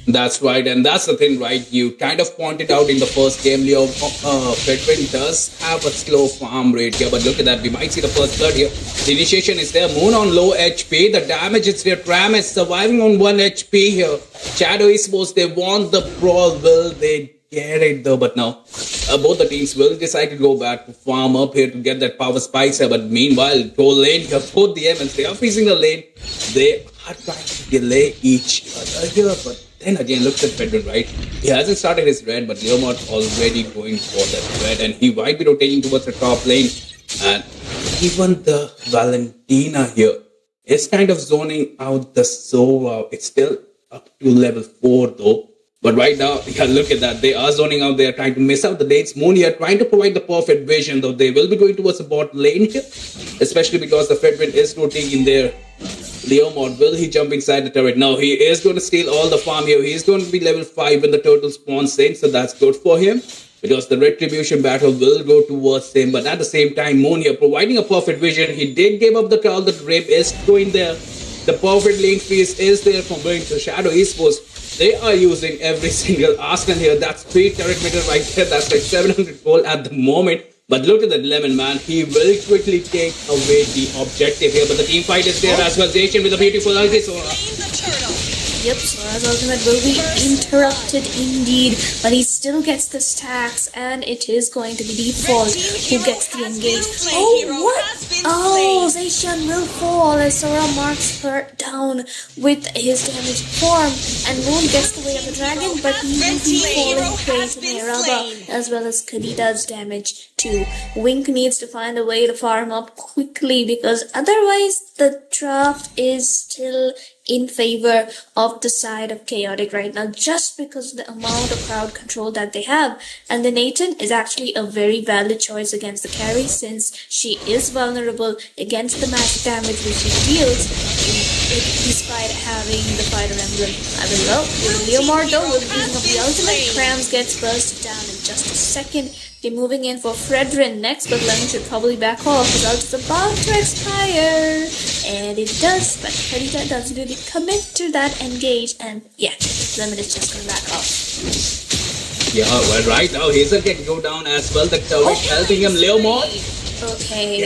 B: That's right, and that's the thing, right? You kind of pointed out in the first game, Leo, Fedwin does have a slow farm rate here, but look at that, we might see the first blood here. The initiation is there, Moon on low HP, the damage is there, Tram is surviving on 1 HP here. Shadow Esports, they want the brawl, will they get it though? But now, both the teams will decide to go back to farm up here to get that power spikes here, but meanwhile, go lane here, both the MNs, they are freezing the lane, they are trying to delay each other here, but then again, look at Fedrin, right? He hasn't started his red, but Leomord's already going for that red, and he might be rotating towards the top lane. And even the Valentina here is kind of zoning out the Sova. It's still up to level 4 though. But right now, yeah, look at that. They are zoning out. They are trying to miss out the lanes. Moon here trying to provide the perfect vision, though they will be going towards the bot lane here, especially because the Fedrin is rotating in there. Leomord, will he jump inside the turret? No, he is going to steal all the farm here. He's going to be level 5 when the turtle spawns in, so that's good for him. Because the retribution battle will go towards him. But at the same time, Moon here providing a perfect vision. He did give up the turtle. The grip is going there. The perfect lane piece is there from going to Shadow Esports. They are using every single Arsenal here. That's 3 turret meter right there. That's like 700 gold at the moment. But look at that Lemon, man. He will quickly take away the objective here. But the team fight is there as well. Zacian with a beautiful ulti.
A: Yep, Sora's ultimate will be interrupted indeed, but he still gets the stacks, and it is going to be default who gets the engage. Oh, what? Oh, Zacian will fall as Sora marks her down with his damaged form, and Moon gets the way of the dragon, but he will be falling prey to Nairaba, as well as Kadita's damage too. Wink needs to find a way to farm up quickly, because otherwise the draft is still in favor of the side of Chaotic right now, just because of the amount of crowd control that they have. And the Nathan is actually a very valid choice against the carry, since she is vulnerable against the magic damage which she deals, despite having the fighter emblem. I will go with Leomord though, will be using up the ultimate. Krams gets bursted down in just a second. They're moving in for Fredrin next, but Lemon should probably back off. His ult is about to expire. And it does, but Kadita doesn't really commit to that engage. And yeah, Lemon is just gonna back off.
B: Yeah, well, right now Hazel can go down as well. The turret helping him. Leomord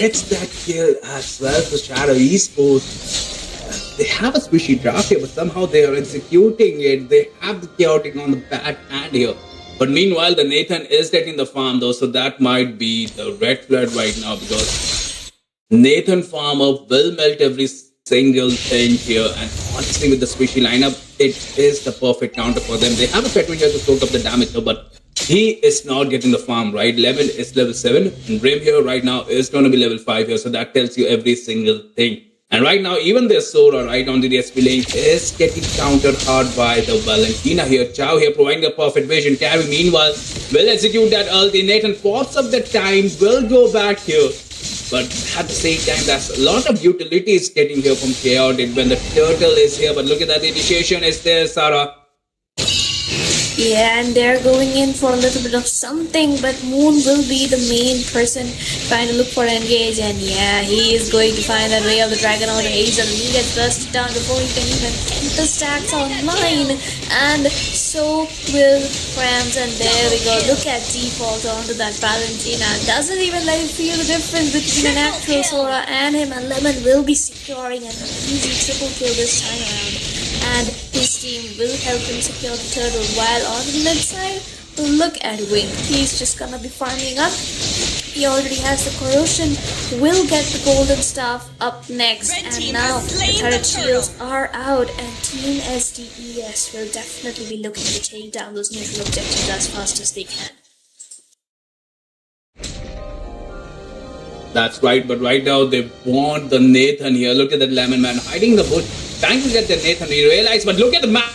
B: gets that kill as well for Shadow Esports. They have a squishy draft here, but somehow they are executing it. They have the chaotic on the bad hand here. But meanwhile, the Nathan is getting the farm though, so that might be the red flag right now, because Nathan farmer will melt every single thing here. And honestly, with the squishy lineup, it is the perfect counter for them. They have a Fedrin here to soak up the damage though, but he is not getting the farm, right? Lemon is level 7, and Brim here right now is going to be level 5 here, so that tells you every single thing. And right now, even the Sora right on the DSP lane is getting countered hard by the Valentina here. Chow here providing a perfect vision. Carry meanwhile will execute that ulti. Nathan pops up the time, will go back here. But at the same time, that's a lot of utilities getting here from Chaotic when the turtle is here. But look at that, the initiation is there, Sarah.
A: Yeah, and they're going in for a little bit of something, but Moon will be the main person trying to look for engage, and yeah, he is going to find that way of the dragon on Hazel. He gets bursted down before he can even get the stacks online, and so will Crams, and there we go. Look at default onto that Valentina. Doesn't even let you feel the difference between an actual Sora and him, and Lemon will be securing an easy triple kill this time around. And his team will help him secure the turtle, while on the mid side, look at Wing. He's just gonna be farming up. He already has the corrosion, will get the golden staff up next, and now the turret shields are out, and Team SDES will definitely be looking to take down those neutral objectives as fast as they can.
B: That's right, but right now they want the Nathan here. Look at that Lemon Man hiding the bush, trying to get the Nathan. He realized, but look at the map.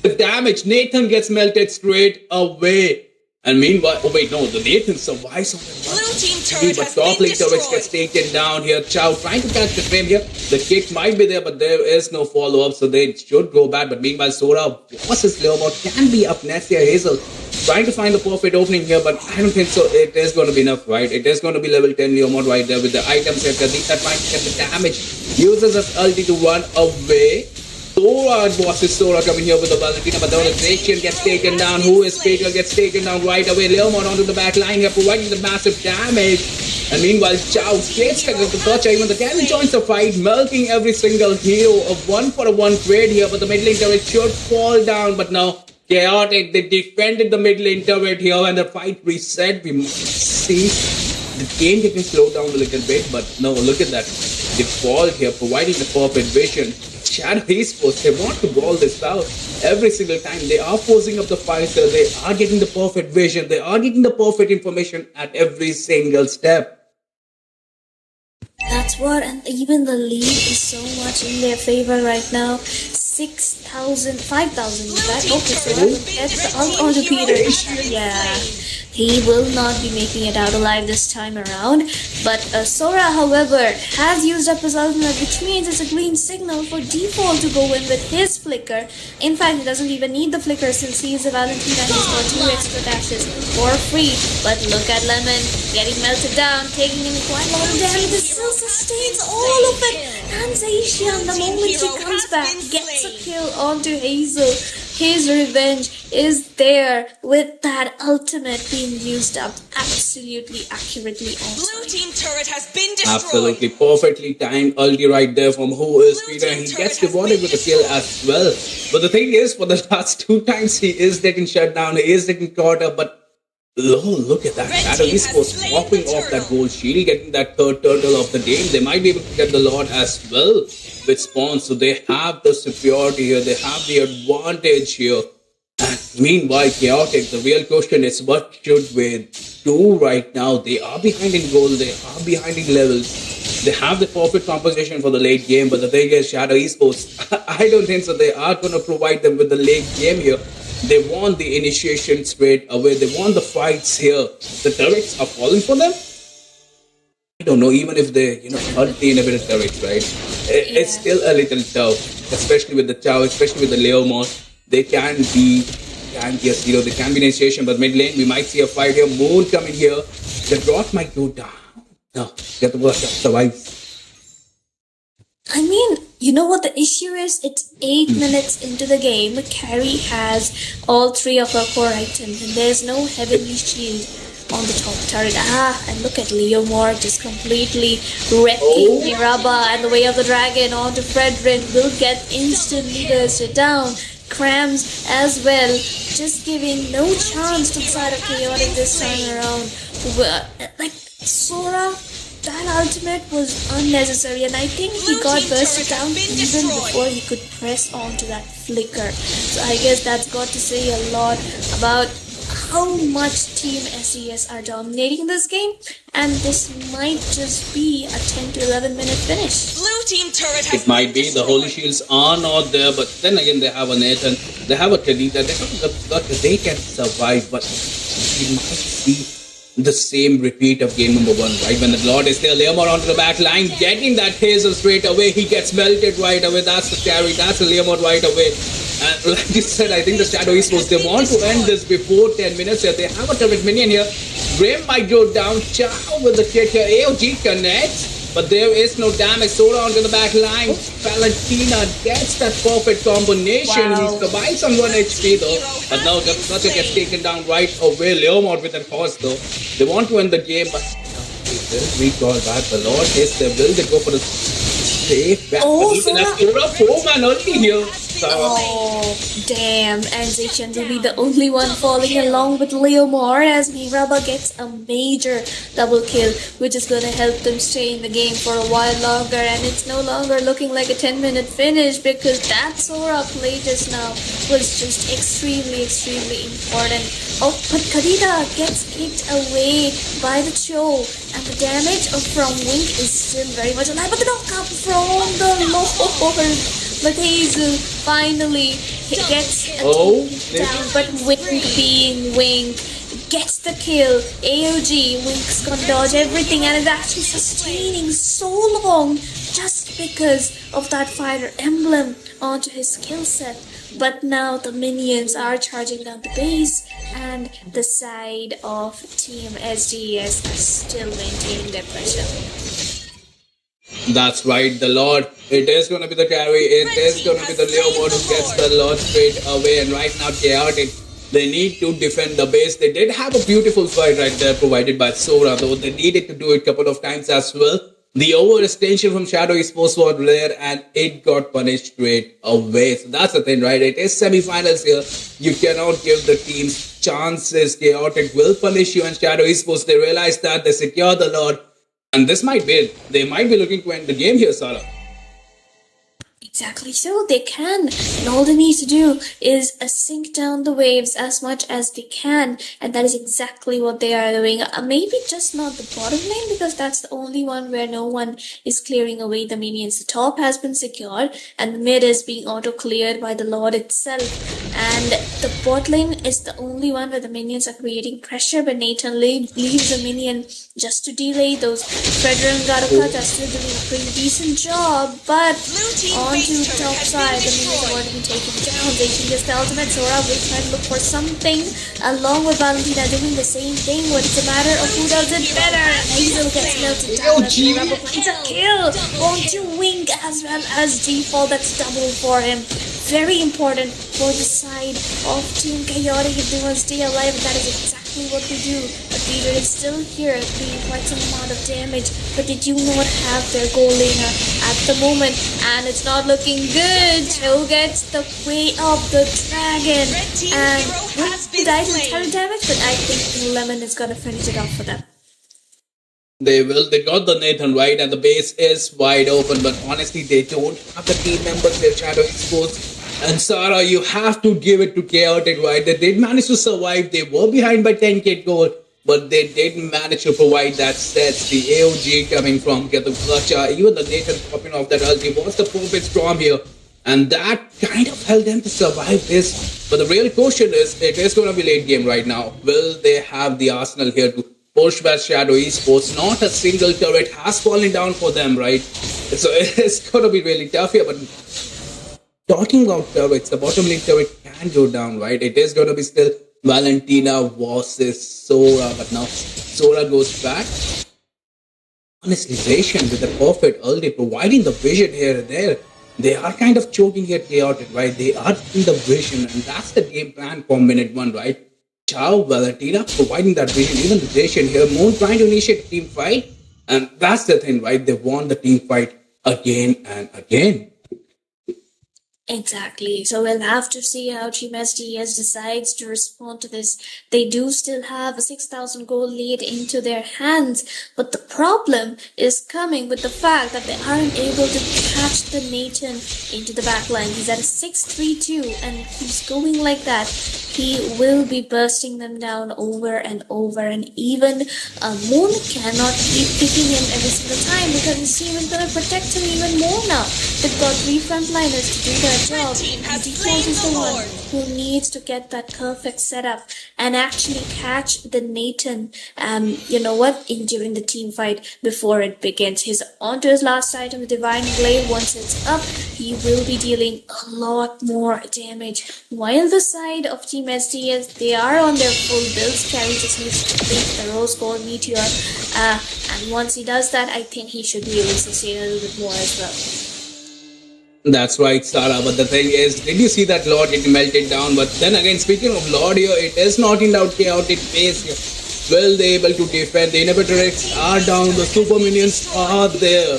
B: The damage. Nathan gets melted straight away. And meanwhile, oh wait, no, the Nathan survives on the
C: Blue team turret
B: but
C: has
B: top
C: been
B: lane turrets
C: destroyed.
B: gets taken down here. Chow trying to catch the frame here. The kick might be there, but there is no follow-up, so they should go back. But meanwhile, Sora versus Leomord can be up next here. Hazel trying to find the perfect opening here, but I don't think so. It is going to be enough, right? It is going to be level 10 Leomord right there with the item set. These are trying to get the damage. Uses his ulti to run away. Sora versus Sora coming here with the Valentina, but the Nation gets taken down. Who is Fatal gets taken down right away. Leomord onto the back line here, providing the massive damage. And meanwhile, Chow gets back with the Torture. Even the Gavin joins the fight, melting every single hero. A 1-for-1 trade here, but the mid lane turret should fall down. But now, Chaotic, they defended the mid lane turret here, and the fight reset. We might see the game getting slowed down a little bit, but no, look at that. Default here, providing the perfect vision. Shadow Esports, they want to ball this out every single time. They are forcing up the fighter. They are getting the perfect vision. They are getting the perfect information at every single step.
A: That's what, and even the lead is so much in their favor right now. 6,000, 5,000 in fact. Okay, so that's the ult onto Peter. Yeah, he will not be making it out alive this time around. But Sora, however, has used up his ultimate, which means it's a green signal for default to go in with his flicker. In fact, he doesn't even need the flicker since he is a Valentina and he's got 2 extra dashes for free. But look at Lemon getting melted down, taking in quite a lot of damage. This still sustains all of it. And Zacian, the moment he comes back, gets a kill onto Hazel. His revenge is there with that ultimate being used up absolutely accurately on
C: Blue
A: time.
C: team turret has been destroyed.
B: Absolutely perfectly timed ulti right there from who is Peter, and he gets rewarded with a kill as well. But the thing is, for the last 2 times he is getting shut down, he is getting caught up, but look at that. Shadow Esports popping off that gold shield, getting that third turtle of the game. They might be able to get the Lord as well with spawns, so they have the superiority here, they have the advantage here. And meanwhile, Chaotic, the real question is, what should we do right now? They are behind in gold, they are behind in levels. They have the perfect composition for the late game, but the thing is, Shadow Esports, I don't think so. They are going to provide them with the late game here. They want the initiation straight away. They want the fights here. The turrets are falling for them. I don't know, even if they, hurt the inhibited turrets, right? It's still a little tough, especially with the Chow, especially with the Leomord. They can be they can be initiation, but mid lane, we might see a fight here. Moon coming here. The dot might go down. No, get the worst up, survive.
A: I mean, you know what the issue is? It's 8 minutes into the game. Carrie has all 3 of her core items, and there's no heavenly shield on the top turret. And look at Leomord just completely wrecking Miraba, and the Way of the Dragon onto Fredrin will get instantly bursted down. Crams as well, just giving no chance to the side of Chaotic this time around. Like, Sora, that ultimate was unnecessary, and I think he got bursted down even before he could press onto that flicker. So I guess that's got to say a lot about how much Team SES are dominating this game, and this might just be a 10 to 11 minute finish.
C: Blue team turret has
B: It might
C: been
B: be the holy
C: destroyed.
B: shields are not there, but then again they have a Nathan, they have a Kalita, they have got they can survive, but we might see the same repeat of game number one, right? When the Lord is there, Leomar onto the back line, getting that Hazel straight away, he gets melted right away. That's the carry, that's the Leomar right away. And like you said, I think the Shadow Esports, they want to end this before 10 minutes here. They have a turret minion here. Grim might go down. Chow with the kick here. AOG connects. But there is no damage. Sora onto the back line. Valentina gets that perfect combination.
A: Wow.
B: He survives on 1 HP though. But now the Clutcher gets taken down right away. Leomord with that horse though. They want to end the game, but they will recall back. The Lord is there. Will they go for the safe back?
A: Oh,
B: But even
A: Sora.
B: as Sora 4-man early here.
A: Oh, damn. And Zacian will be the only one falling along with Leomar as Miraba gets a major double kill, which is going to help them stay in the game for a while longer. And it's no longer looking like a 10-minute finish because that Sora play just now was just extremely, extremely important. Oh, but Kadita gets kicked away by the Cho. And the damage from Wink is still very much alive. But the knockup from the Lord. But Hazel finally gets a
B: Oh,
A: down, but Wink being Wink gets the kill. AOG, Wink's gonna dodge everything and is actually sustaining so long just because of that fighter emblem onto his skill set. But now the minions are charging down the base and the side of Team SGS are still maintaining their pressure.
B: That's right, the Lord. It is going to be the carry. It is going to be the Leomord who gets the Lord straight away. And right now, Chaotic, they need to defend the base. They did have a beautiful fight right there provided by Sora, though they needed to do it a couple of times as well. The overextension from Shadow Esports was there and it got punished straight away. So that's the thing, right? It is semi-finals here. You cannot give the teams chances. Chaotic will punish you, and Shadow Esports, they realize that, they secure the Lord. And this might be it. They might be looking to end the game here, Sarah.
A: Exactly so, they can. And all they need to do is sink down the waves as much as they can. And that is exactly what they are doing. Maybe just not the bottom lane because that's the only one where no one is clearing away the minions. The top has been secured and the mid is being auto-cleared by the Lord itself. And the bot lane is the only one where the minions are creating pressure. But Nathan leaves a minion just to delay those. Fredra and Garuka are still doing a pretty decent job. But on to the top side, the minions have already been taken down. Zacian gets the ultimate. Sora will try to look for something along with Valentina doing the same thing, but it's a matter of who does it better. And Hazel gets melted down as the Rebel finds a kill onto Wink as well as Default. That's double for him. Very important for the side of Team Chaotic if they want to stay alive, and that is exactly what they do. But Peter is still here doing quite some amount of damage, but they do not have their goal laner at the moment, and it's not looking good. Joe gets the way of the dragon, and the dice will tell damage, but I think Lemon is gonna finish it off for them.
B: They will. They got the Nathan right, and the base is wide open. But honestly, they don't have the team members. Their Shadow Esports. And Sarah, you have to give it to Chaotic, right? They did manage to survive. They were behind by 10k gold, but they didn't manage to provide that sets. The AOG coming from Get the Clutcher, even the Nathan popping off that ulti was the perfect storm here. And that kind of helped them to survive this. But the real question is, it is going to be late game right now. Will they have the arsenal here to push back Shadow Esports? Not a single turret has fallen down for them, right? So it's going to be really tough here. But talking about turrets, the bottom lane turret can go down, right? It is going to be still Valentina versus Sora. But now Sora goes back. Honestly, Zacian with the perfect ulti, providing the vision here and there. They are kind of choking here Chaotic, right? They are in the vision, and that's the game plan for minute one, right? Chow, Valentina providing that vision, even the Zacian here, Moon trying to initiate a team fight, and that's the thing, right? They won the team fight again and again.
A: Exactly. So we'll have to see how Team SDS decides to respond to this. They do still have a 6,000 gold lead into their hands, but the problem is coming with the fact that they aren't able to catch the Nathan into the backline. He's at a 6-3-2 and he's going like that. he will be bursting them down over and over. And even Moon cannot keep picking him every single time because his team is going to protect him even more now. They've got 3 frontliners to do their job.
C: team has
A: Default
C: slain
A: is
C: the
A: the one
C: Lord.
A: who needs to get that perfect setup and actually catch the Nathan, during the team fight before it begins. He's onto his last item, the Divine Blade. Once it's up, he will be dealing a lot more damage. While the side of Team SDS, they are on their full builds. Carry just needs to complete the Rose Gold Meteor. And once he does that, I think he should be able to sustain a little bit more as well.
B: That's right, Sarah. But the thing is, did you see that Lord getting melted down? But then again, speaking of Lord here, it is not in out chaotic phase here. Will they able to defend? The inhibitors are down, the super minions are there.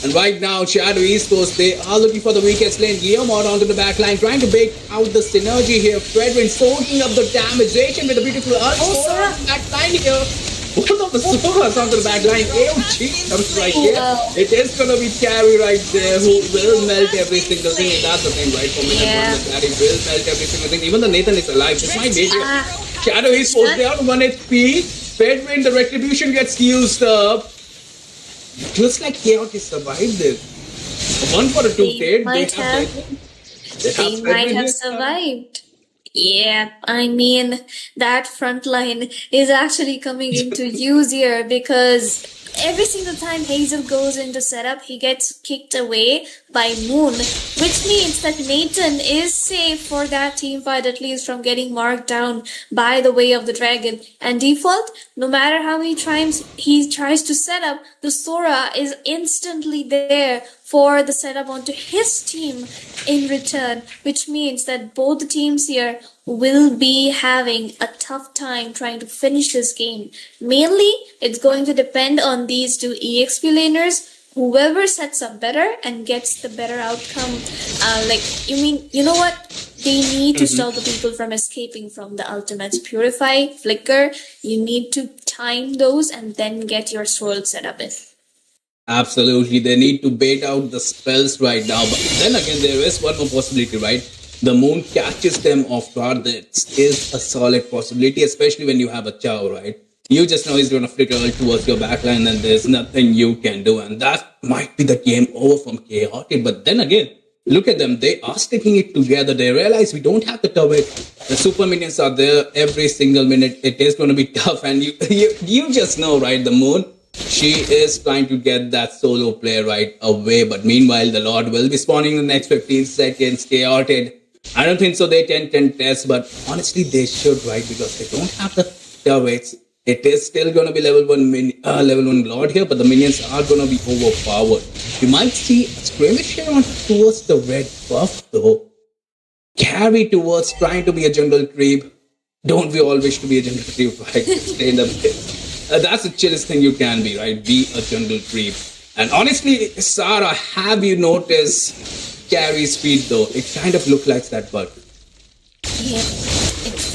B: And right now, Shadow Esports, they are looking for the weakest lane. Guillermo onto the back line, trying to bake out the synergy here. Fredwin soaking up the damage. Zation with a beautiful ult.
A: Sarah.
B: Back line here. Both of the Soras onto the back line. AOG comes right here. It is going to be Carry right there who will melt every single thing. That's the thing, right? For me, Carry will melt every single thing. Even the Nathan is alive. This might be here. Shadow is forced down 1 HP. Fedwin, the retribution gets used up. It looks like Chaos has survived this. 1 for a 2
A: They
B: trade.
A: might have survived. Yeah, I mean, that front line is actually coming into use here because every single time Hazel goes into setup, he gets kicked away by Moon, which means that Nathan is safe for that team fight, at least from getting marked down by the Way of the Dragon. And default, no matter how many times he tries to set up, the Sora is instantly there for the setup onto his team in return, which means that both the teams here will be having a tough time trying to finish this game. Mainly, it's going to depend on these 2 EXP laners. Whoever sets up better and gets the better outcome, you know what? They need to stop the people from escaping from the ultimates. Purify, Flicker, you need to time those and then get your sword set up in.
B: Absolutely, they need to bait out the spells right now. But then again, there is one more possibility, right? The Moon catches them off guard. That is a solid possibility, especially when you have a Chow, right? You just know he's going to flicker towards your backline and there's nothing you can do. And that might be the game over from Chaotic. But then again, look at them. They are sticking it together. They realize we don't have the turret. The super minions are there every single minute. It is going to be tough. And you just know, right? The Moon, she is trying to get that solo play right away. But meanwhile, the Lord will be spawning in the next 15 seconds. Chaotic. I don't think so. They 10-10 test, but honestly, they should, right? Because they don't have the turrets. It is still going to be level 1 Lord here, but the minions are going to be overpowered. You might see a skirmish here on towards the red buff, though. Carry towards trying to be a jungle creep. Don't we all wish to be a jungle creep, right? Stay in the pit. That's the chillest thing you can be, right? Be a jungle creep. And honestly, Sarah, have you noticed Carry's speed though? It kind of looks like that bug.
A: Yeah, it's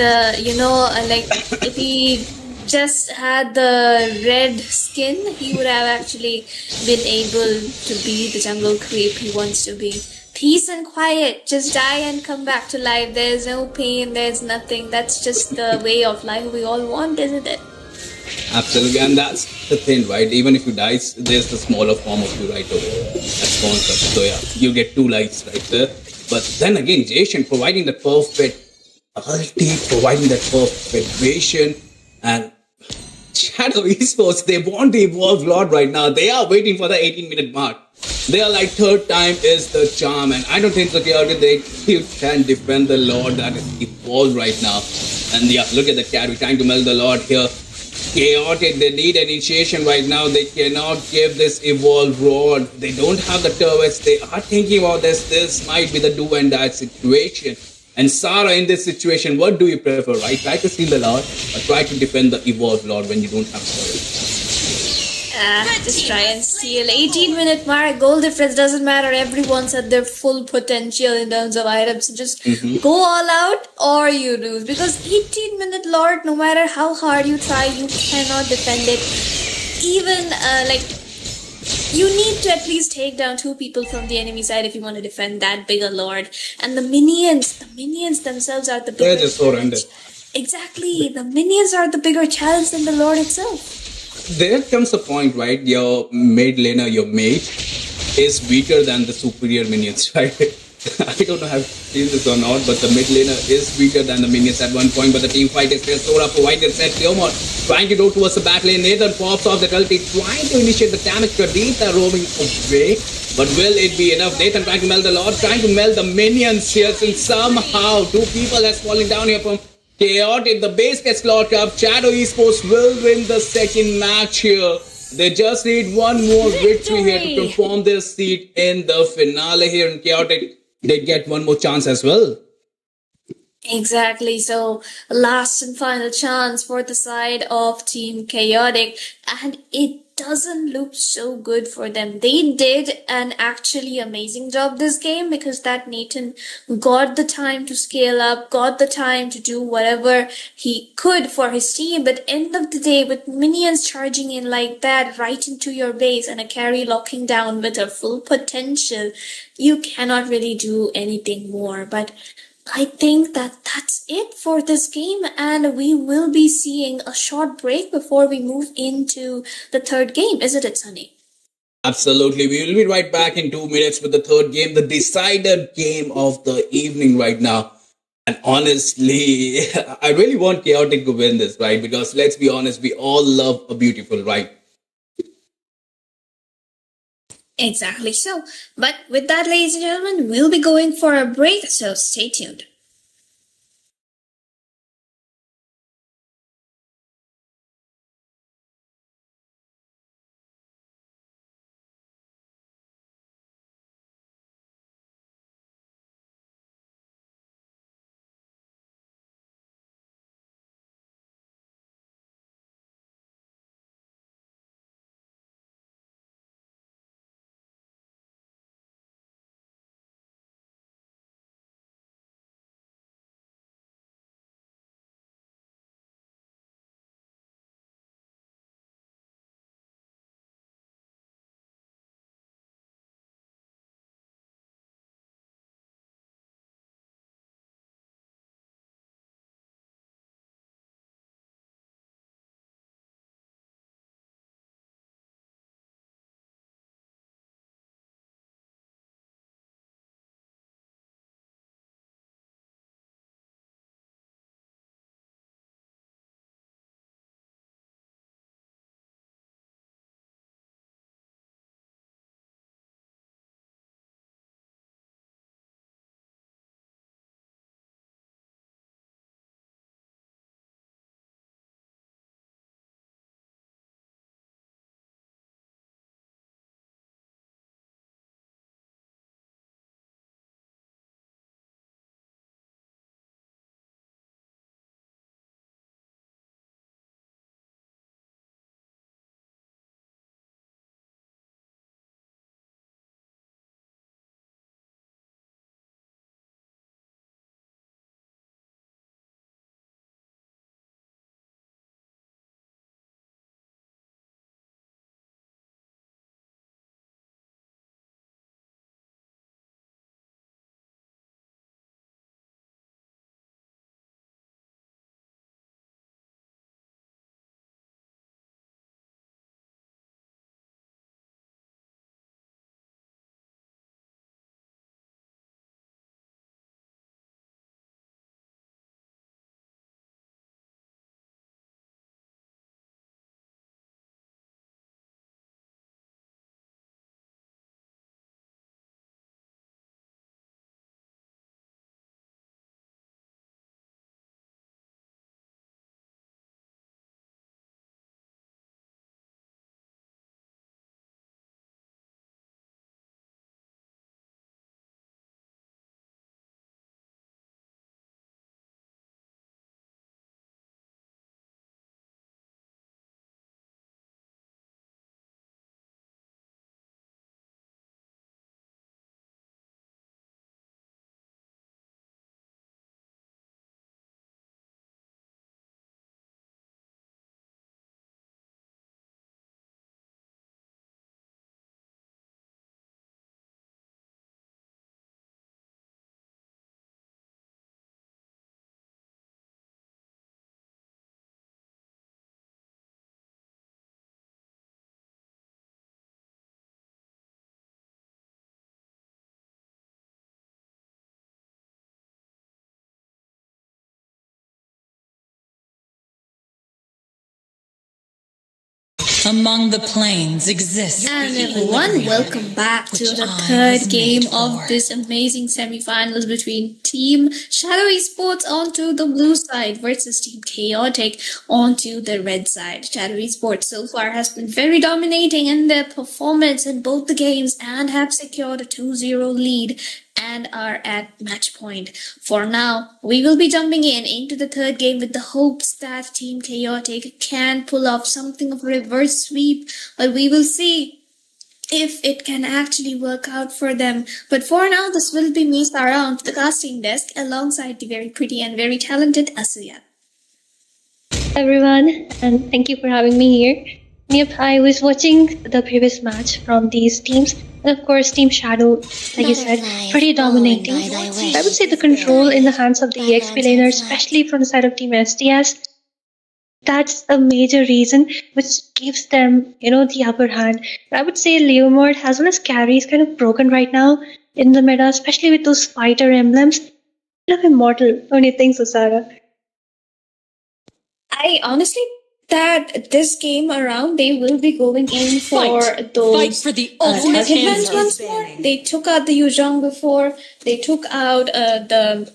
A: if he just had the red skin, he would have actually been able to be the jungle creep he wants to be. Peace and quiet, just die and come back to life. There's no pain, there's nothing. That's just the way of life we all want, isn't it?
B: Absolutely, and that's the thing, right? Even if you die, there's the smaller form of you right over there. That's concept. So yeah, you get 2 lives right there. But then again, Jason providing the perfect ulti, providing that perfect vision, and Shadow Esports, they want to evolve Lord right now. They are waiting for the 18-minute mark. They are like, third time is the charm, and I don't think that they can defend the Lord that is evolved right now. And yeah, look at the carry trying to melt the Lord here. Chaotic, they need initiation right now. They cannot give this evolved rod. They don't have the turrets. They are thinking about this. This might be the do and die situation. And Sarah, in this situation, what do you prefer, right? Try to steal the Lord or try to defend the evolved Lord when you don't have turrets?
A: Just try and steal. 18-minute mark, goal difference doesn't matter. Everyone's at their full potential in terms of items. Just go all out or you lose. Because 18-minute Lord, no matter how hard you try, you cannot defend it. Even You need to at least take down two people from the enemy side if you want to defend that bigger lord. And the minions themselves are the
B: They're
A: bigger
B: just so
A: challenge.
B: random.
A: Exactly, the minions are the bigger challenge than the lord itself.
B: There comes a point, right? Your mid laner, your mate, is weaker than the superior minions, right? I don't know if I've seen this or not, but the mid laner is weaker than the minions at one point. But the team fight is still Sora provided set Cleomon trying to go towards the back lane. Nathan pops off the ulti, trying to initiate the damage. Pradita roaming away. But will it be enough? Nathan trying to melt the Lord, trying to melt the minions here, and somehow two people has fallen down here from Chaotic. The base gets locked up. Shadow Esports will win the second match here. They just need one more victory here to confirm their seat in the finale here in Chaotic. They get one more chance as well.
A: Exactly. So, last and final chance for the side of Team Chaotic, and it doesn't look so good for them. They did an actually amazing job this game because that Nathan got the time to scale up, got the time to do whatever he could for his team. But end of the day, with minions charging in like that right into your base and a carry locking down with her full potential, you cannot really do anything more. But I think that that's it for this game, and we will be seeing a short break before we move into the third game, isn't it, Sunny?
B: Absolutely. We will be right back in 2 minutes with the third game, the decided game of the evening right now. And honestly, I really want Chaotic to win this, right? Because let's be honest, we all love a beautiful, right?
A: Exactly so. But with that, ladies and gentlemen, we'll be going for a break, so stay tuned.
C: among the plains exists.
A: And everyone, welcome back to the third game of this amazing semi-finals between Team Shadow Esports onto the blue side versus Team Chaotic onto the red side. Shadow Esports so far has been very dominating in their performance in both the games and have secured a 2-0 lead and are at match point. For now, we will be jumping into the third game with the hopes that Team Chaotic can pull off something of a reverse sweep, but we will see if it can actually work out for them. But for now, this will be me, Sarah, on the casting desk alongside the very pretty and very talented Asuya.
G: Everyone, and thank you for having me here. Yep, I was watching the previous match from these teams, and of course, Team Shadow, like you said, pretty dominating. I would say the control in the hands of the EXP laner, especially from the side of Team SDS, that's a major reason which gives them, the upper hand. I would say Leomord as well as Carry is kind of broken right now in the meta, especially with those fighter emblems. Kind of immortal, don't you think so, Sarah?
A: I honestly that this game around they will be going in for those
C: Fight for the ultimate
A: events
C: answer.
A: once more. They took out the Yuzhong before. They took out the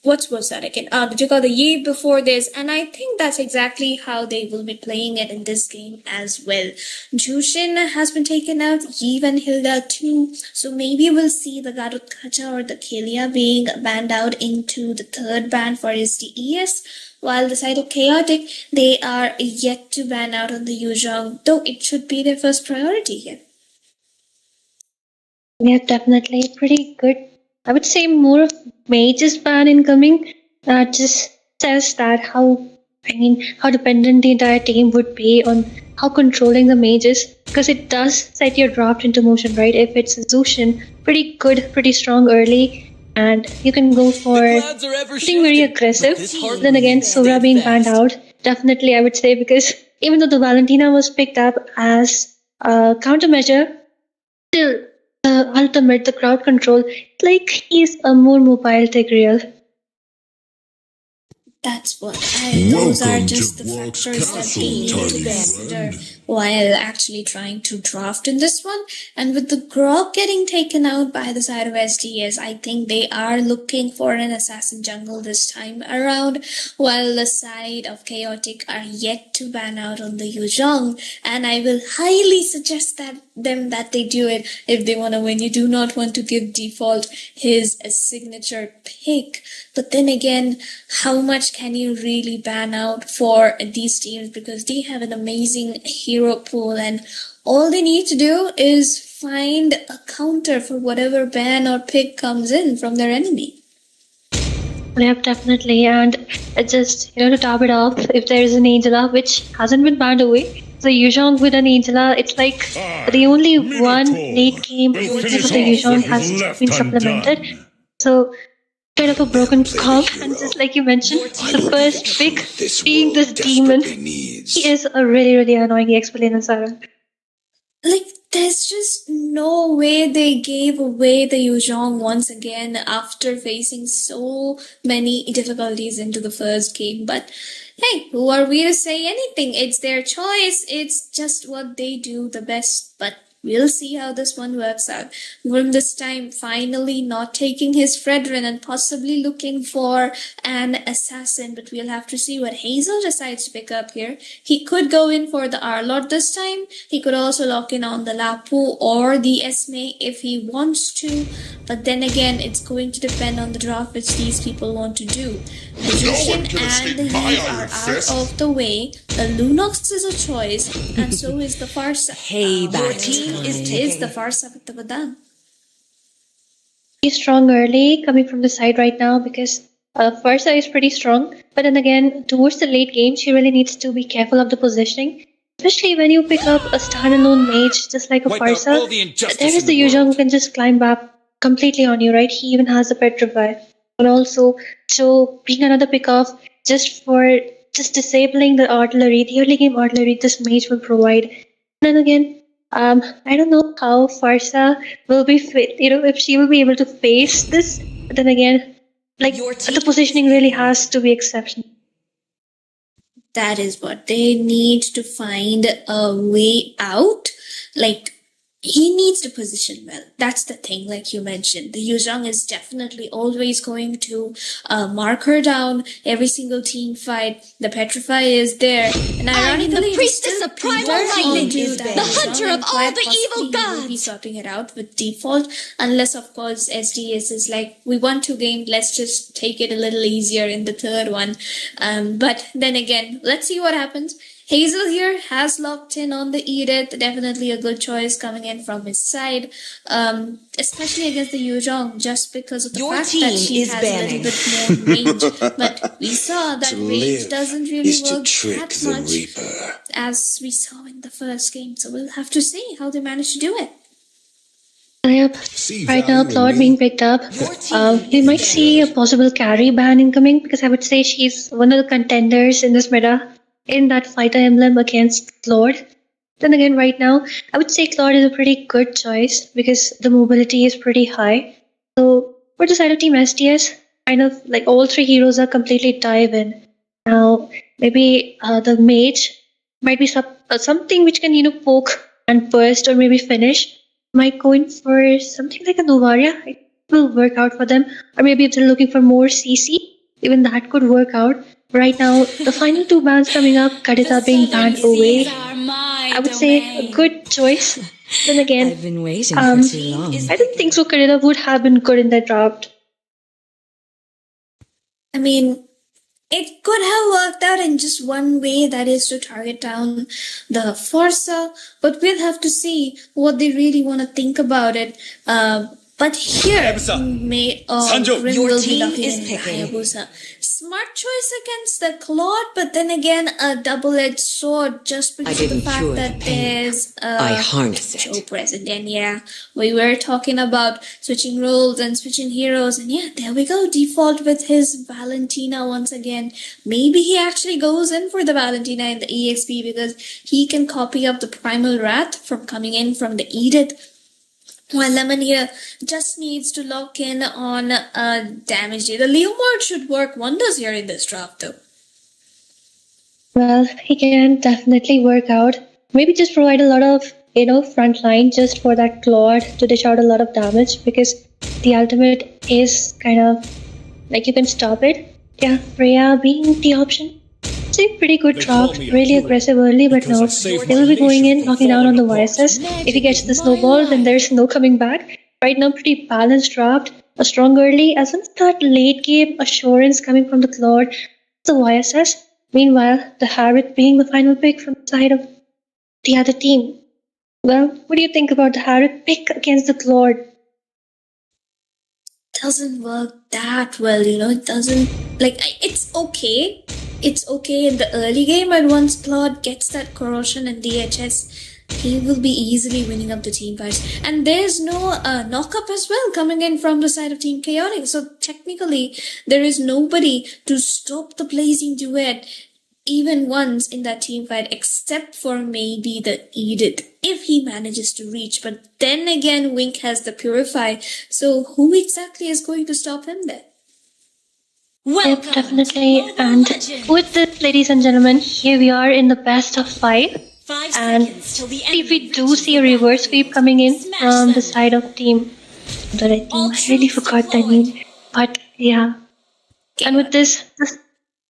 A: what was that again? They took out the Yi before this, and I think that's exactly how they will be playing it in this game as well. Jushin has been taken out, Yi and Hilda too, so maybe we'll see the Garut Kacha or the Kelia being banned out into the third ban for SDES. While the side of Chaotic, they are yet to ban out on the Yuzhong, though it should be their first priority here.
G: Yeah, definitely. Pretty good. I would say more of mages ban incoming. That just says that how dependent the entire team would be on how controlling the mages, because it does set your draft into motion, right? If it's Zushin, pretty good, pretty strong early, and you can go for
F: Clouds are ever
G: being very
F: shifting,
G: aggressive.
F: but this heart
G: Then again,
F: remains
G: Sora being banned
F: steadfast.
G: out, definitely I would say, because even though the Valentina was picked up as a countermeasure, still the ultimate, the crowd control, like he's a more mobile Tigreal.
A: That's what those are
E: Welcome
A: just
E: to
A: the
E: Quark's
A: factors that
E: Castle,
A: they need to
E: tiny
A: consider
E: friend.
A: while actually trying to draft in this one. And with the Grog getting taken out by the side of SDS, I think they are looking for an assassin jungle this time around, while the side of Chaotic are yet to ban out on the Yuzhong. And I will highly suggest that they do it if they want to win. You do not want to give default his signature pick. But then again, how much can you really ban out for these teams, because they have an amazing hero pool and all they need to do is find a counter for whatever ban or pick comes in from their enemy.
G: Yep, definitely. And just, to top it off, if there is an Angela which hasn't been banned away, so Yuzhong with an Angela, it's like the only one late game
E: will
G: which
E: finish
G: of the
E: off
G: Yuzhong
E: what
G: has
E: was left
G: been supplemented.
E: undone.
G: So kind of a broken
E: Play the
G: comp,
E: hero.
G: and just like you mentioned,
E: I
G: the
E: will be
G: first
E: the
G: pick
E: truth this
G: being
E: world
G: this demon,
E: desperately needs.
G: he is a really, really annoying explainer, Sarah.
A: Like, there's just no way they gave away the Yuzhong once again after facing so many difficulties into the first game. But hey, who are we to say anything? It's their choice. It's just what they do the best. But we'll see how this one works out. Grim this time finally not taking his Fredrin and possibly looking for an assassin, but we'll have to see what Hazel decides to pick up here. He could go in for the Arlott this time. He could also lock in on the Lapu or the Esme if he wants to. But then again, it's going to depend on the draft which these people want to do. The Jushin and the Yi are out of the way. The Lunox is a choice, and so is the Farsa.
C: Payback
A: Is the Farsa with the Badan.
G: He's strong early coming from the side right now, because Farsa is pretty strong. But then again, towards the late game, she really needs to be careful of the positioning. Especially when you pick up a standalone mage just like a
F: Wipe out
G: Farsa.
F: all the injustice
G: There is
F: in
G: the
F: the
G: Yuzhong who
F: world.
G: can just climb back completely on you, right? He even has the petrify. And also, so being another pick off just for just disabling the artillery, the early game artillery this mage will provide. And then again, I don't know how Farsa will be, if she will be able to face this. But then again, like the positioning really has to be exceptional.
A: That is what they need to find a way out. Like, he needs to position well. That's the thing, like you mentioned. The Yuzhong is definitely always going to mark her down every single team fight. The Petrify is there. And ironically,
D: the priestess of primal lightning, the hunter of all the evil gods.
A: Will be sorting it out with default, unless of course SDS is like, we won 2 games, let's just take it a little easier in the third one. But then again, let's see what happens. Hazel here has locked in on the Edith. Definitely a good choice coming in from his side, especially against the Yuzhong, just because of the fact that she has a little bit more range. But we saw that range doesn't really work that much, as we saw in the first game. So we'll have to see how they manage to do it.
G: Yep. Right now, Claude being picked up. We might see a possible carry ban incoming, because I would say she's one of the contenders in this meta in that fighter emblem against Claude. Then again, right now, I would say Claude is a pretty good choice because the mobility is pretty high. So for the side of Team SDS, kind of like all 3 heroes are completely dive in. Now, maybe the mage might be something which can, poke and burst or maybe finish. Might go in for something like a Novaria. It will work out for them. Or maybe if they're looking for more CC, even that could work out. Right now, the final 2 bans coming up, Kadita being banned away. I would say a good choice. Then again,
C: I've been waiting for too long.
G: I don't think so. Kadita would have been good in that draft.
A: I mean, it could have worked out in just one way, that is to target down the Forza, but we'll have to see what they really want to think about it. But here, May Grim
C: your
A: will be
C: team
A: locking
C: is
A: in
C: picking.
A: Hayabusa. Smart choice against the Claude, but then again, a double-edged sword just because of the
C: didn't
A: fact
C: cure the
A: that
C: pain.
A: there's
C: I harness it.
A: Joe present. And yeah, we were talking about switching roles and switching heroes, and yeah, there we go. Default with his Valentina once again. Maybe he actually goes in for the Valentina in the EXP because he can copy up the Primal Wrath from coming in from the Edith. Well, Lemon here just needs to lock in on damage. The Leomord should work wonders here in this draft, though.
G: Well, he can definitely work out. Maybe just provide a lot of, front line just for that Claude to dish out a lot of damage, because the ultimate is kind of like you can stop it. Yeah, Freya being the option. It's a pretty good draft, really aggressive early, but no, they will be going in, knocking down on the YSS. If he gets the snowball, then there's no coming back. Right now, pretty balanced draft, a strong early, as well as that late game assurance coming from the Claude, the YSS. Meanwhile, the Harriet being the final pick from the side of the other team. Well, what do you think about the Harriet pick against the Claude?
A: Doesn't work that well, it doesn't, it's okay. It's okay in the early game, but once Claude gets that corrosion and DHS, he will be easily winning up the team fights. And there's no knock-up as well coming in from the side of Team Chaotic. So technically, there is nobody to stop the Blazing Duet even once in that team fight, except for maybe the Edith, if he manages to reach. But then again, Wink has the Purify. So who exactly is going to stop him there?
G: Yep, definitely. And with this, ladies and gentlemen, here we are in the best of 5. And if we do see a reverse sweep coming in from the side of team, that I think I really forgot the name. But yeah. And with this,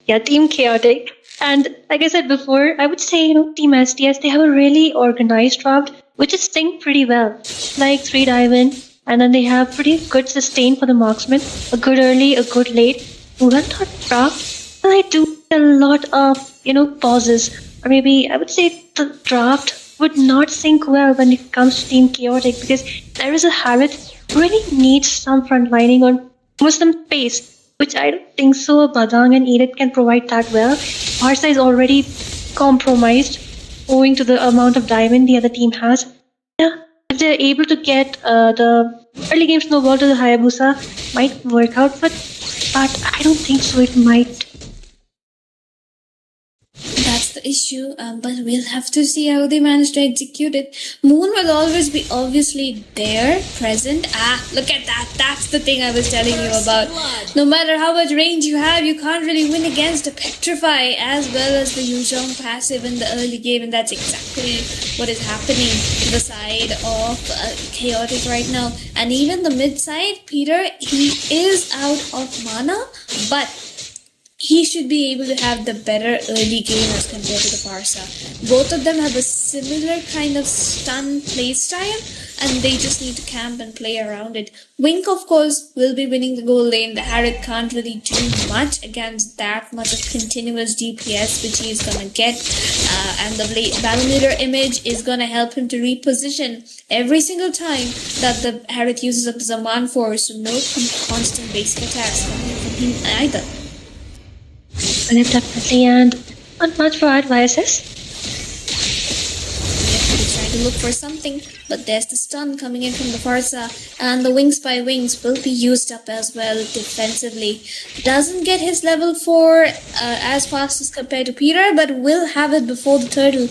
G: Team Chaotic. And like I said before, I would say, Team SDS, they have a really organized draft, which is synced pretty well. Like 3 dive in, and then they have pretty good sustain for the marksman, a good early, a good late. Well thought draft, but I do a lot of, pauses. Or maybe I would say the draft would not sync well when it comes to Team Chaotic, because there is a Harriet who really needs some front lining on Muslim space, which I don't think so. Badang and Edith can provide that well. Barca is already compromised owing to the amount of diamond the other team has. Yeah, if they're able to get the early game snowball to the Hayabusa, might work out, but I don't think so. It might.
A: That's the issue, but we'll have to see how they manage to execute it. Moon will always be obviously there, present. Look at that. That's the thing I was telling you about. No matter how much range you have, you can't really win against a Petrify as well as the Yuzhong passive in the early game, and that's exactly what is happening to the side of Chaotic right now. And even the mid side, Peter, he is out of mana, but he should be able to have the better early game as compared to the Parsa. Both of them have a similar kind of stun playstyle, and they just need to camp and play around it. Wink, of course, will be winning the goal lane. The Harith can't really do much against that much of continuous DPS, which he's gonna get. And the Battlemeter image is gonna help him to reposition every single time that the Harith uses up the Zaman Force, so no constant basic attacks coming from him either.
G: Well, definitely, and not much for advices.
A: He's trying to look for something, but there's the stun coming in from the Farsa, and the Wings by Wings will be used up as well defensively. Doesn't get his level 4 as fast as compared to Peter, but will have it before the Turtle.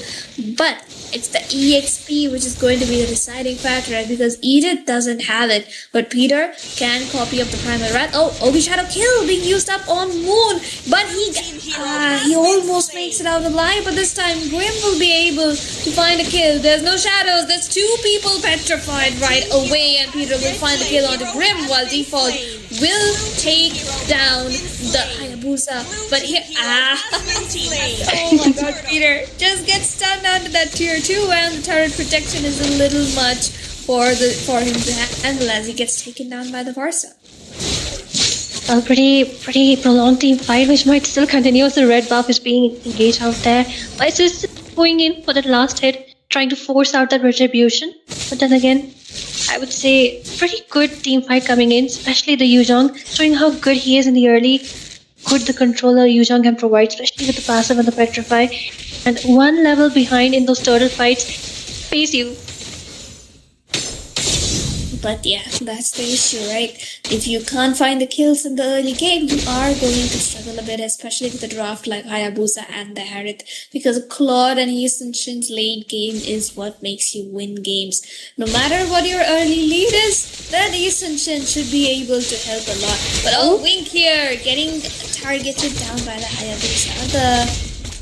A: But it's the EXP which is going to be the deciding factor, right? Because Edith doesn't have it, but Peter can copy up the Primal Wrath. Oh, Obi Shadow Kill being used up on Moon, but he almost makes it out alive, but this time Grim will be able to find a kill. There's no shadows, there's 2 people petrified right away, and Peter will find the kill onto Grim, while Default will take down the Hayabusa. But here, oh my god, Peter just gets stunned onto that tier 2, and the turret protection is a little much for him to handle as he gets taken down by the Varsa.
G: A pretty prolonged team fight, which might still continue as the red buff is being engaged out there. But it's just going in for that last hit, trying to force out that retribution. But then again, I would say pretty good team fight coming in, especially the Yuzhong, showing how good he is in the early. Good the controller Yuzhong can provide, especially with the passive and the Petrify. And one level behind in those turtle fights pays you.
A: But yeah, that's the issue, right? If you can't find the kills in the early game, you are going to struggle a bit, especially with a draft like Hayabusa and the Harith, because Claude and Shin's late game is what makes you win games. No matter what your early lead is, that Shin should be able to help a lot. But Wink here, getting targeted down by the Hayabusa. The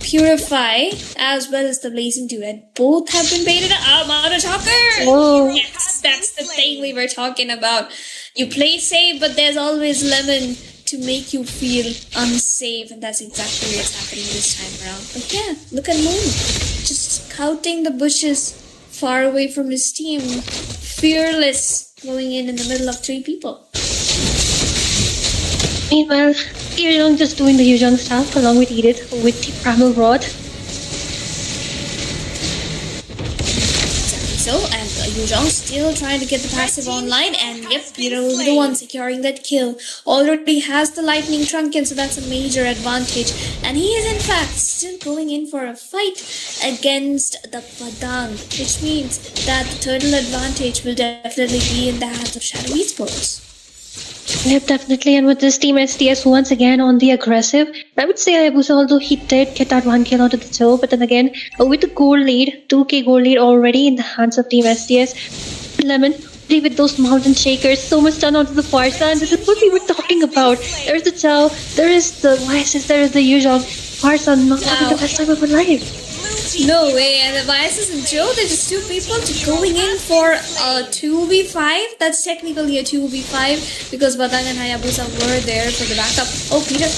A: Purify, as well as the Blazing Duet, both have been baited out. Mother Talker!
G: Whoa.
A: Yes, that's the thing we were talking about. You play safe, but there's always Lemon to make you feel unsafe, and that's exactly what's happening this time around. But yeah, look at Moon. Just scouting the bushes far away from his team. Fearless, going in the middle of 3 people.
G: Meanwhile, Yuzhong just doing the Yuzhong stuff along with Edith with the Primal Rod.
A: So, and Yuzhong still trying to get the passive online, and yep, Peter will be the one securing that kill. Already has the Lightning Trunkin, so that's a major advantage. And he is in fact still going in for a fight against the Padang, which means that the turtle advantage will definitely be in the hands of Shadow Esports.
G: Yep, definitely. And with this team STS once again on the aggressive, I would say Hayabusa, although he did get that 1 kill onto the toe, but then again, with the gold lead, 2k gold lead already in the hands of team STS, Lemon, with those mountain shakers, so much done onto the Farsa, and this is what we were talking about. There's the Chao, there is the Vices, there is the Yuzhong, Farsa not having the best time of her life.
A: No way, and the Vices and Joe, they're just 2 people going in for a 2v5. That's technically a 2v5 because Badang and Hayabusa were there for the backup. Oh, Peter,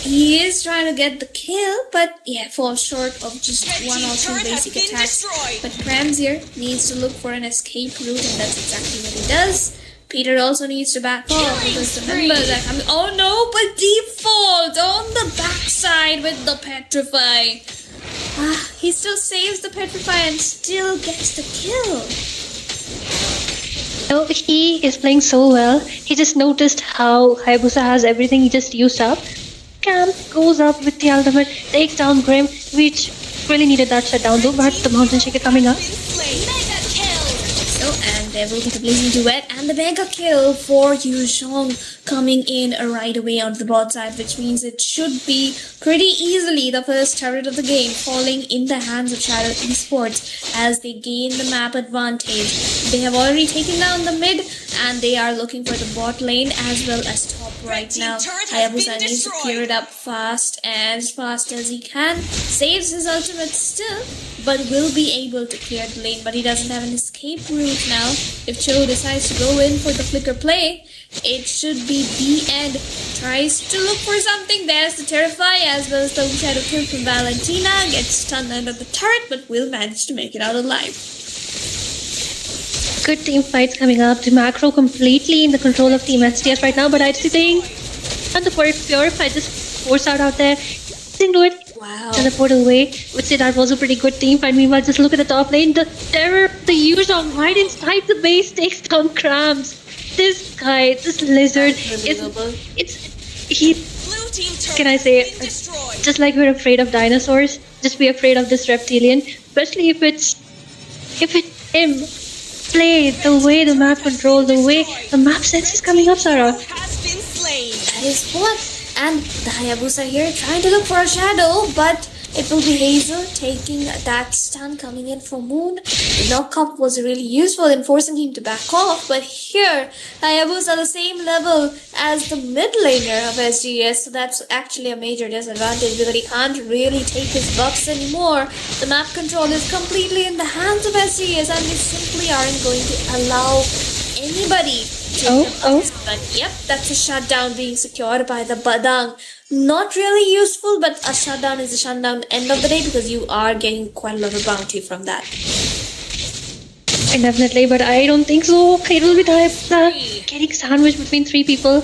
A: he is trying to get the kill, but yeah, falls short of just 1 or 2 basic attacks. But Krams here needs to look for an escape route, and that's exactly what he does. Peter also needs to back off because the members are coming. Oh no, but Default on the backside with the Petrify. He still saves the Petrify and still gets the kill.
G: Oh, he is playing so well. He just noticed how Hayabusa has everything he just used up. Cam goes up with the ultimate, takes down Grim, which really needed that shutdown though, but the Mountain Shaker coming up.
A: So, and there will be the blazing duet and the mega kill for Yu Zhong coming in right away on the bot side, which means it should be pretty easily the first turret of the game falling in the hands of Shadow Esports as they gain the map advantage. They have already taken down the mid and they are looking for the bot lane as well as top right now. Hayabusa needs to clear it up fast as he can. Saves his ultimate still, but will be able to clear the lane, but he doesn't have an escape route now. If Cho decides to go in for the flicker play, it should be the end. Tries to look for something. There's the Terrify as well as the shadow kill from Valentina. Gets stunned under the turret, but will manage to make it out alive.
G: Good team fights coming up. The macro completely in the control of Team STS right now, but I think and the Purify just force out there. Didn't do it.
A: Wow.
G: Teleport away. Would say that was a pretty good team fight. Meanwhile, just look at the top lane. The terror, the Yu Zhong right inside the base takes down Cramps. This guy, this lizard, he. Can I say, just like we're afraid of dinosaurs, just be afraid of this reptilian. Especially if it's him. Play the way the map control, the way the map sense is coming up, Sarah.
A: That is what. And the Hayabusa here trying to look for a shadow, but it will be Hazel taking that stun coming in for Moon. The knock-up was really useful in forcing him to back off, but here Hayabusa the same level as the mid laner of SGS, so that's actually a major disadvantage because he can't really take his buffs anymore. The map control is completely in the hands of SGS and they simply aren't going to allow anybody. But yep, that's a shutdown being secured by the Badang. Not really useful, but a shutdown is a shutdown end of the day because you are getting quite a lot of bounty from that.
G: Definitely, but I don't think so. It will be getting sandwiched between three people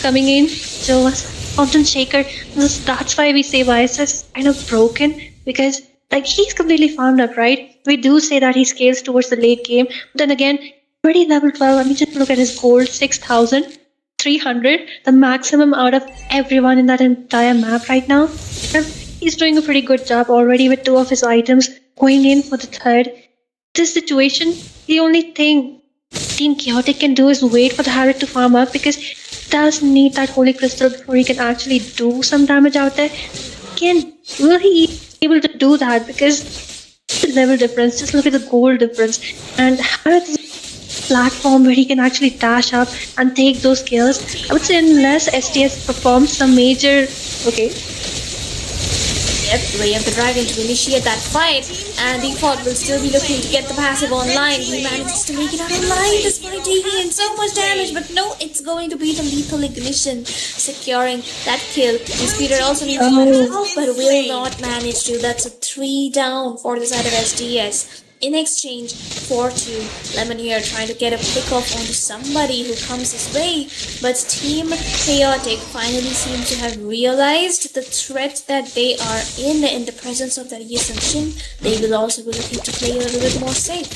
G: coming in. So Fountain Shaker, that's why we say Bias is kind of broken because like he's completely farmed up, right? We do say that he scales towards the late game, but then again, already level 12. I mean, just look at his gold, 6,300, the maximum out of everyone in that entire map right now. And he's doing a pretty good job already with 2 of his items going in for the 3rd. This situation, the only thing Team Chaotic can do is wait for the Harriet to farm up because he does need that Holy Crystal before he can actually do some damage out there. Again, will he be able to do that? Because the level difference, just look at the gold difference. And Harriet is platform where he can actually dash up and take those kills. I would say unless STS performs some major... Okay.
A: Yep, Way of the Dragon to initiate that fight, and Default will still be looking to get the passive online. He manages to make it out alive despite taking in so much damage, but no, it's going to be the lethal ignition securing that kill. The Speeder also needs to help, but will not manage to. That's a 3 down for the side of SDS. In exchange, 4-2, Lemon here trying to get a pick off onto somebody who comes his way, but Team Chaotic finally seems to have realized the threat that they are in the presence of that Yisung Shin. They will also be looking to play a little bit more safe.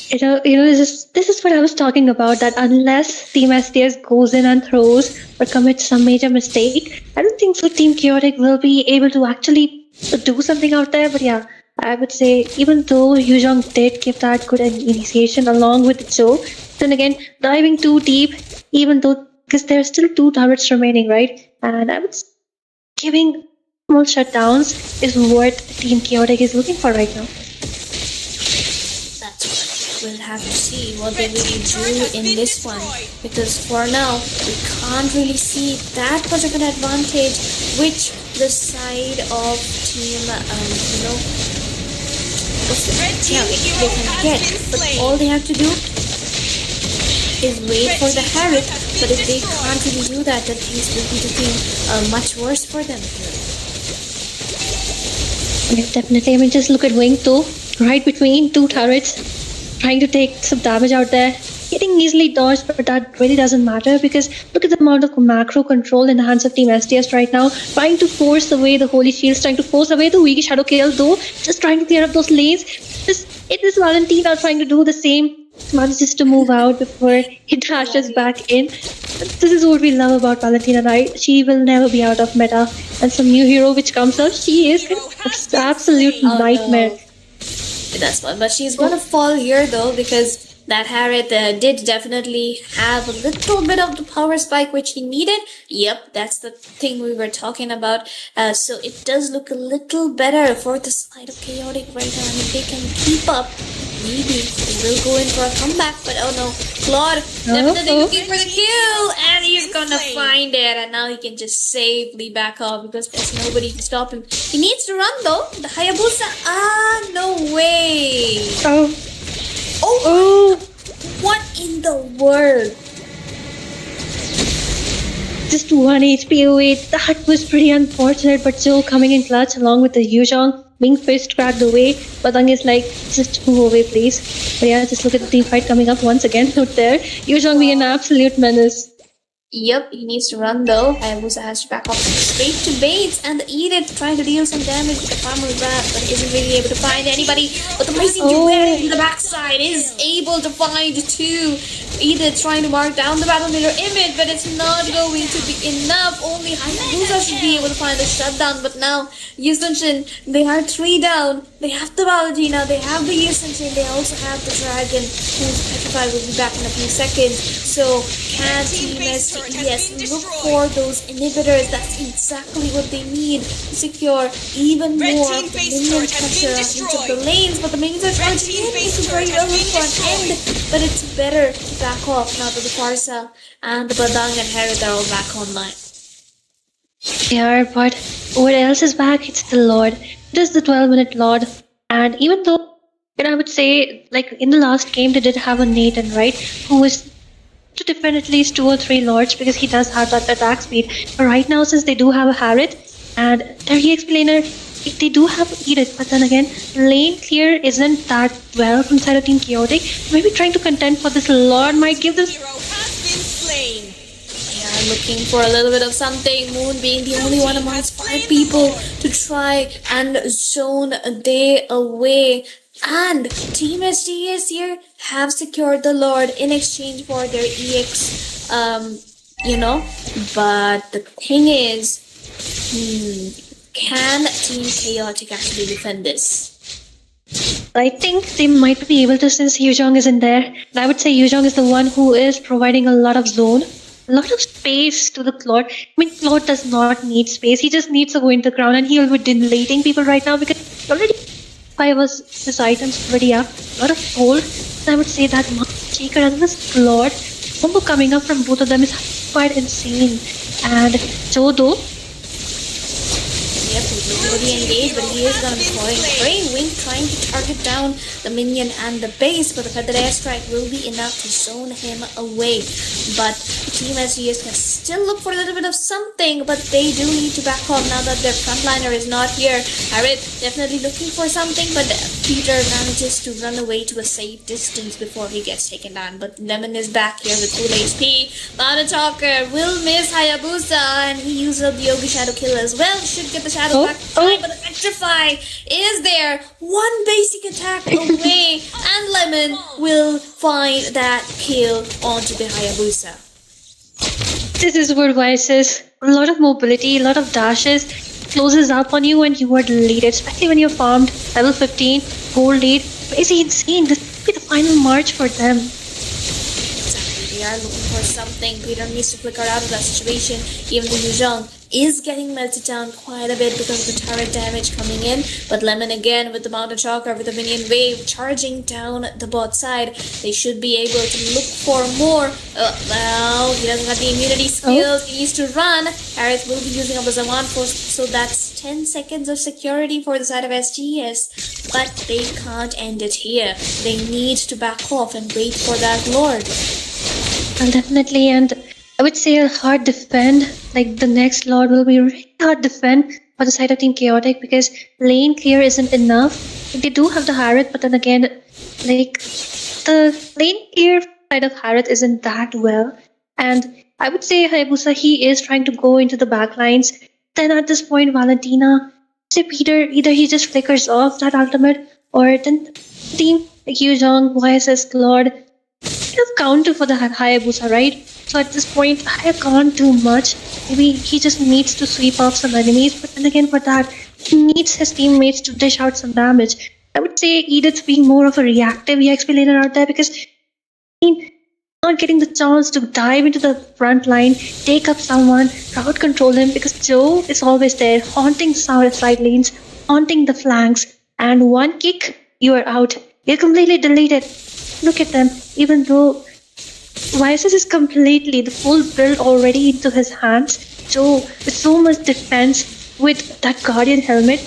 G: This is what I was talking about, that unless Team SDS goes in and throws or commits some major mistake, I don't think so Team Chaotic will be able to actually do something out there, but yeah, I would say even though Yu Zhong did give that good initiation along with Joe, then again, diving too deep, even though, because there are still 2 turrets remaining, right? And I would say giving small shutdowns is what Team Chaotic is looking for right now.
A: That's what we'll have to see what they really do in this one, because for now, we can't really see that much of an advantage which the side of Team, they can get, but all they have to do is wait for the Harriet, but if they can't really do that, then things will be looking much worse for them.
G: Yeah, definitely. I mean, just look at Wing 2, right between 2 turrets, trying to take some damage out there, getting easily dodged, but that really doesn't matter because look at the amount of macro control in the hands of Team STS right now, trying to force away the Holy Shields, trying to force away the weak Shadow Kill, though, just trying to clear up those lanes. It is Valentina trying to do the same, manages to move out before he dashes back in. This is what we love about Valentina, right? She will never be out of meta, and some new hero which comes out, she is an absolute nightmare.
A: That's one, but she's gonna fall here though because that Harith did definitely have a little bit of the power spike which he needed. Yep, that's the thing we were talking about. So it does look a little better for the side of Chaotic right now. And if they can keep up, maybe they will go in for a comeback. But oh no, Claude definitely looking for the kill, and he's gonna find it. And now he can just safely back off because there's nobody to stop him. He needs to run though. The Hayabusa, no way. Oh, what in the world?
G: Just 1 HP away. That was pretty unfortunate, but Joe coming in clutch along with the Yuzhong being fist cracked away. Badang is like, just move away, please. But yeah, just look at the team fight coming up once again out there. Yuzhong being an absolute menace.
A: Yep, he needs to run though. Hayabusa has to back off straight to Bates, and the Edith trying to deal some damage with the primary grab, but isn't really able to find anybody. But the Rising Duet in the backside is able to find two. Edith trying to mark down the battle mirror image, but it's not going to be enough. Only Hayabusa should be able to find the shutdown, but now Yusunshin, they are 3 down. They have the Valentina, they have the Yusunshin, they also have the Dragon, who's petrified, will be back in a few seconds. So can Team STES look for those inhibitors? That's exactly what they need to secure even more of the minion pressure on each of the lanes. But the minions are charging in, it's very early for an end, but it's better to back off now that the Farsa and the Badang and Harith are all back online.
G: Yeah, but what else is back? It's the Lord. It is the 12-minute Lord. And even though, I would say, like in the last game, they did have a Nathan, right? Who was to defend at least 2 or 3 Lords because he does have that attack speed. But right now, since they do have a Harith and their EXP laner, they do have Edith. But then again, lane clear isn't that well from side of Team Chaotic. Maybe trying to contend for this Lord might give this.
A: Looking for a little bit of something. Moon being the only one amongst 5 people to try and zone a day away. And Team STS here have secured the Lord in exchange for their EX, But the thing is, can Team Chaotic actually defend this?
G: I think they might be able to since Yuzhong isn't there. And I would say Yuzhong is the one who is providing a lot of zone. A lot of space to the Claude. I mean, Claude does not need space. He just needs to go into the ground, and he will be deleting people right now because already 5 was his items already up. A lot of gold. And I would say that Shaker and this Claude combo coming up from both of them is quite insane. And Jodo.
A: Yep, he's already engaged, but he is going to be falling prey. Wing trying to target down the minion and the base, but the feathered airstrike will be enough to zone him away. But Team SGS can still look for a little bit of something, but they do need to back off now that their frontliner is not here. Harith definitely looking for something, but Peter manages to run away to a safe distance before he gets taken down. But Lemon is back here with full HP. Mountain Talker will miss Hayabusa, and he uses up the Yogi Shadow Kill as well. Should get the Shadow back in time, but the Petrify is there. One basic attack away, and Lemon will find that kill onto the Hayabusa.
G: This is what Vice is. A lot of mobility, a lot of dashes, closes up on you and you are deleted, especially when you're farmed level 15, gold lead. Crazy insane. This could be the final march for them.
A: Exactly. They are looking for something. Peter needs to flicker out of that situation. Even the Yuzhong is getting melted down quite a bit because of the turret damage coming in. But Lemon again with the Mountain Chalker, with the minion wave charging down the bot side. They should be able to look for more. Well, he doesn't have the immunity skills. He needs to run. Harith will be using up the Zaman Force, so that's 10 seconds of security for the side of SGS. But they can't end it here. They need to back off and wait for that Lord.
G: Well, definitely, and I would say a hard defend. Like the next Lord will be really hard defend for the side of Team Chaotic because lane clear isn't enough. Like, they do have the Harith, but then again, like the lane clear side of Harith isn't that well. And I would say Hayabusa, he is trying to go into the backlines. Then at this point, Valentina, say Peter, either he just flickers off that ultimate, or then team like Yuzhong, YSS, Lord, have counter for the Hayabusa, right? So at this point, I can't do much. Maybe he just needs to sweep off some enemies, but then again for that, he needs his teammates to dish out some damage. I would say Edith being more of a reactive EXP laner out there because not getting the chance to dive into the front line, take up someone, crowd control him because Joe is always there, haunting side lanes, haunting the flanks, and one kick, you are out. You're completely deleted. Look at them, even though Vices is completely the full build already into his hands. Joe with so much defense with that Guardian helmet,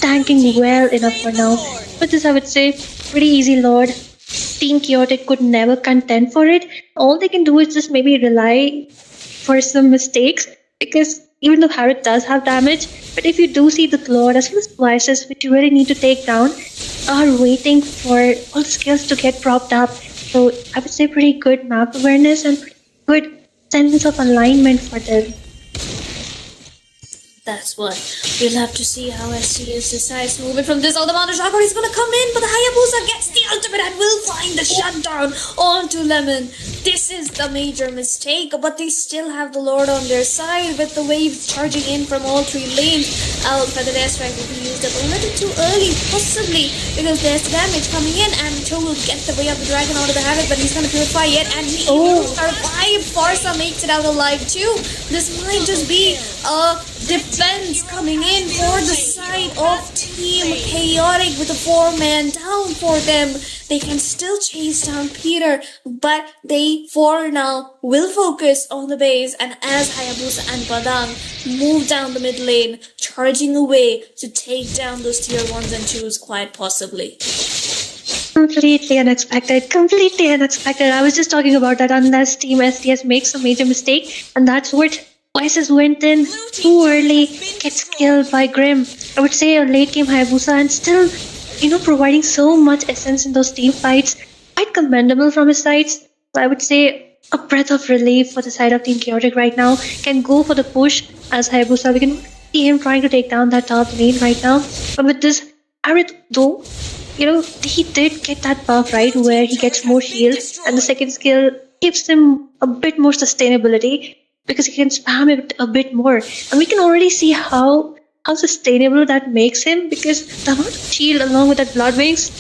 G: tanking well enough for now. But this I would say pretty easy Lord. Team Chaotic could never contend for it. All they can do is just maybe rely for some mistakes because even though Harrod does have damage, but if you do see the Lord as well as Vices, which you really need to take down, are waiting for all the skills to get propped up. So I would say pretty good map awareness and pretty good sense of alignment for them.
A: That's what we'll have to see how STS decides to move it from this. Oh, the Mandragora is gonna come in, but the Hayabusa gets the ultimate and will find the shutdown onto Lemon. This is the major mistake, but they still have the Lord on their side with the waves charging in from all three lanes. Feather Airstrike will be used up a little too early, possibly, because there's damage coming in, and Cho will get the way of the dragon out of the havoc, but he's gonna purify it, and he will survive. Farsa makes it out alive too. This might just be a defense coming in for the side of Team Chaotic with a 4-man down for them. They can still chase down Peter, but they for now will focus on the base, and as Hayabusa and Badang move down the mid lane, charging away to take down those tier 1s and 2s quite possibly.
G: Completely unexpected. Completely unexpected. I was just talking about that unless Team STS makes a major mistake, and that's what Vices went in too early, gets killed by Grim. I would say a late game Hayabusa and still, providing so much essence in those team fights. Quite commendable from his sides. I would say a breath of relief for the side of Team Chaotic right now. Can go for the push as Hayabusa. We can see him trying to take down that top lane right now. But with this Arid though, he did get that buff, right, where he gets more shield, and the second skill gives him a bit more sustainability because he can spam it a bit more. And we can already see how sustainable that makes him because the amount of shield along with that blood wings.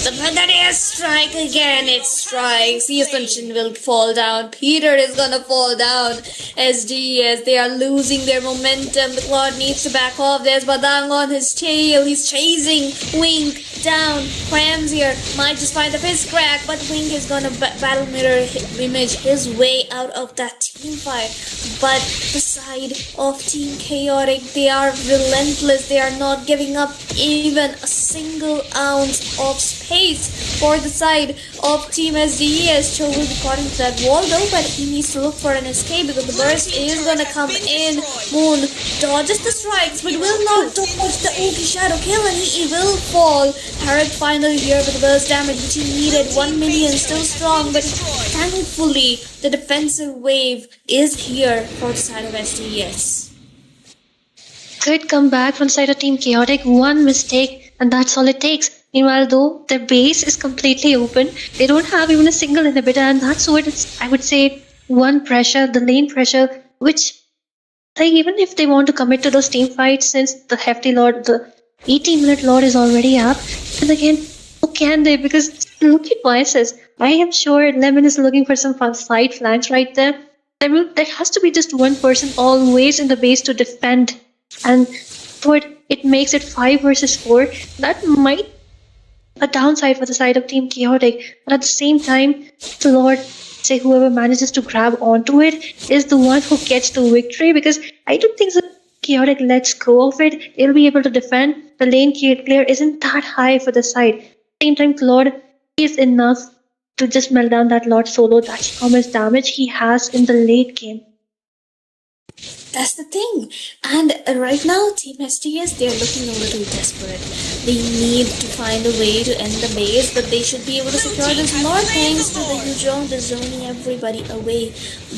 A: The Feather Airstrike again, it strikes. The Ascension will fall down. Peter is gonna fall down. SDES, they are losing their momentum. The Claude needs to back off. There's Badang on his tail. He's chasing Wink down. Crams here might just find the piss crack, but Wink is gonna battle mirror image his way out of that team fight. But the side of Team Chaotic, they are relentless. They are not giving up even a single ounce of space for the side of Team SDES. Cho will be caught into that wall though, but he needs to look for an escape because the burst is gonna come in. Moon dodges the strikes but will not dodge the Oki Shadow kill, and he will fall. Harrod finally here with the burst damage which he needed. 1 million still strong, but thankfully the defensive wave is here for the side of SDES.
G: Good comeback from the side of Team Chaotic. One mistake, and that's all it takes. Meanwhile, though, their base is completely open. They don't have even a single inhibitor, and that's what it's, I would say, one pressure, the lane pressure, which, even if they want to commit to those team fights, since the hefty Lord, the 18-minute Lord is already up, and again, how can they? Because look at Vices. I am sure Lemon is looking for some side flanks right there. There has to be just one person always in the base to defend, and it makes it 5 versus 4. That might a downside for the side of Team Chaotic, but at the same time, the Lord, say whoever manages to grab onto it is the one who gets the victory, because I don't think the Chaotic lets go of it. They'll be able to defend. The lane clear isn't that high for the side. At the same time, Claude is enough to just melt down that Lord solo. That's how much damage he has in the late game.
A: That's the thing. And right now, Team STS, they're looking a little desperate. They need to find a way to end the base, but they should be able to secure this more thanks to the Yuzhong, the zoning everybody away.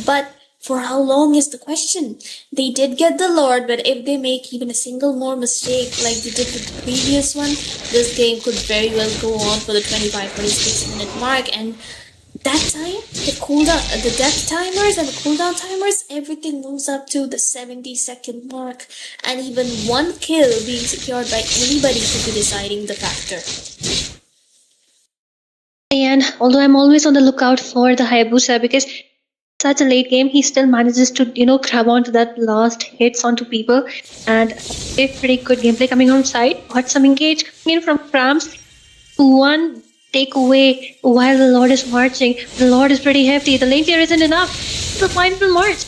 A: But for how long is the question? They did get the Lord, but if they make even a single more mistake like they did with the previous one, this game could very well go on for the 25-26 minute mark. And that time, the death timers and the cooldown timers, everything moves up to the 70-second mark, and even one kill being secured by anybody could be deciding the factor.
G: And although I'm always on the lookout for the Hayabusa because such a late game, he still manages to, grab onto that last hits onto people. And a pretty good gameplay coming on side. Got some engage coming in from Krams. One takeaway while the Lord is marching. The Lord is pretty hefty. The lane tier isn't enough. The final march.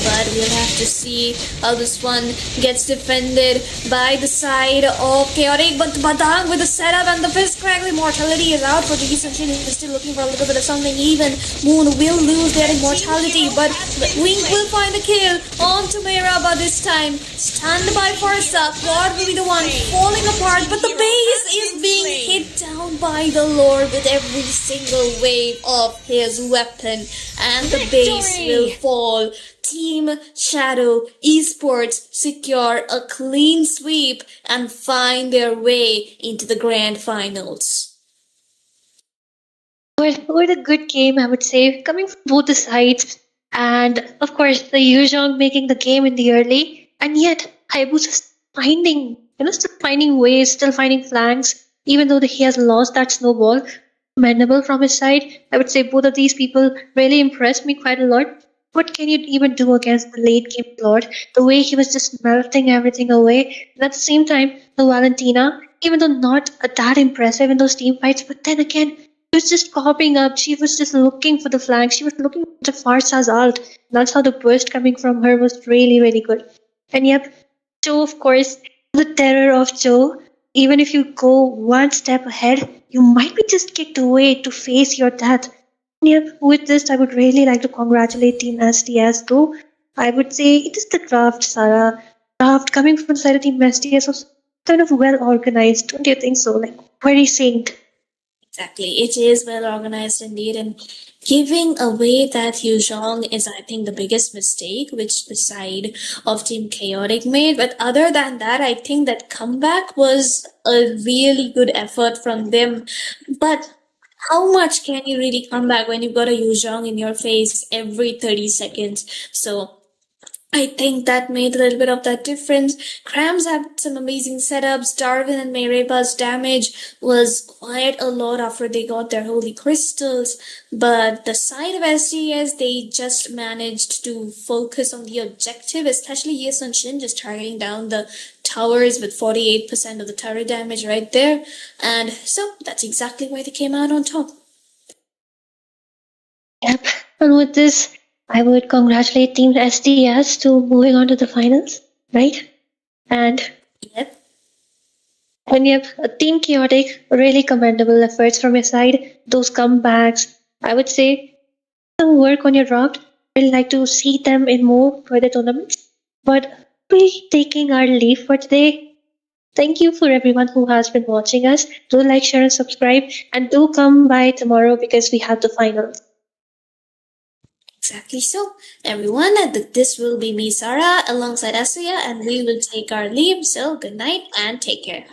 A: But we'll have to see how this one gets defended by the side of Chaotic. But Badang with the setup and the fist crack. Immortality is out for the Sunshine. Is still looking for a little bit of something. Even Moon will lose their immortality. But Wink will find the kill on Tumera. But this time, stand by Farsa. God will be the one falling apart. But the base is being hit down by the Lord with every single wave of his weapon. And the base will fall. Team Shadow Esports secure a clean sweep and find their way into the grand finals.
G: What a good game, I would say, coming from both the sides. And of course, the Yuzhong making the game in the early. And yet, Hayabusa is still finding ways, still finding flanks, even though he has lost that snowball. Commendable from his side. I would say both of these people really impressed me quite a lot. What can you even do against the late game Lord? The way he was just melting everything away. And at the same time, the Valentina, even though not that impressive in those team fights, but then again, she was just copying up. She was just looking for the flank. She was looking for the Farsa's ult. That's how the burst coming from her was really, really good. And yep, Joe, of course, the terror of Joe. Even if you go one step ahead, you might be just kicked away to face your death. Yep, with this, I would really like to congratulate Team SDS though. I would say it is the draft, Sarah. Draft coming from the side of Team SDS was kind of well organized, don't you think so? Like, very saint.
A: Exactly, it is well organized indeed, and giving away that Yuzhong is, I think, the biggest mistake which the side of Team Chaotic made. But other than that, I think that comeback was a really good effort from them. But how much can you really come back when you've got a Yuzhong in your face every 30 seconds? So I think that made a little bit of that difference. Krams had some amazing setups. Darwin and Mayrepa's damage was quite a lot after they got their holy crystals. But the side of SDS, they just managed to focus on the objective, especially Yesun Shin just targeting down the towers with 48% of the tower damage right there. And so that's exactly why they came out on top.
G: Yep, and with this, I would congratulate Team SDS to moving on to the finals, right? And
A: Yep.
G: And yep, Team Chaotic, really commendable efforts from your side. Those comebacks, I would say, some work on your draft. I'd like to see them in more further tournaments. But we're taking our leave for today. Thank you for everyone who has been watching us. Do like, share, and subscribe. And do come by tomorrow because we have the finals.
A: Exactly so. Everyone, this will be me, Sarah, alongside Asuya, and we will take our leave. So good night and take care.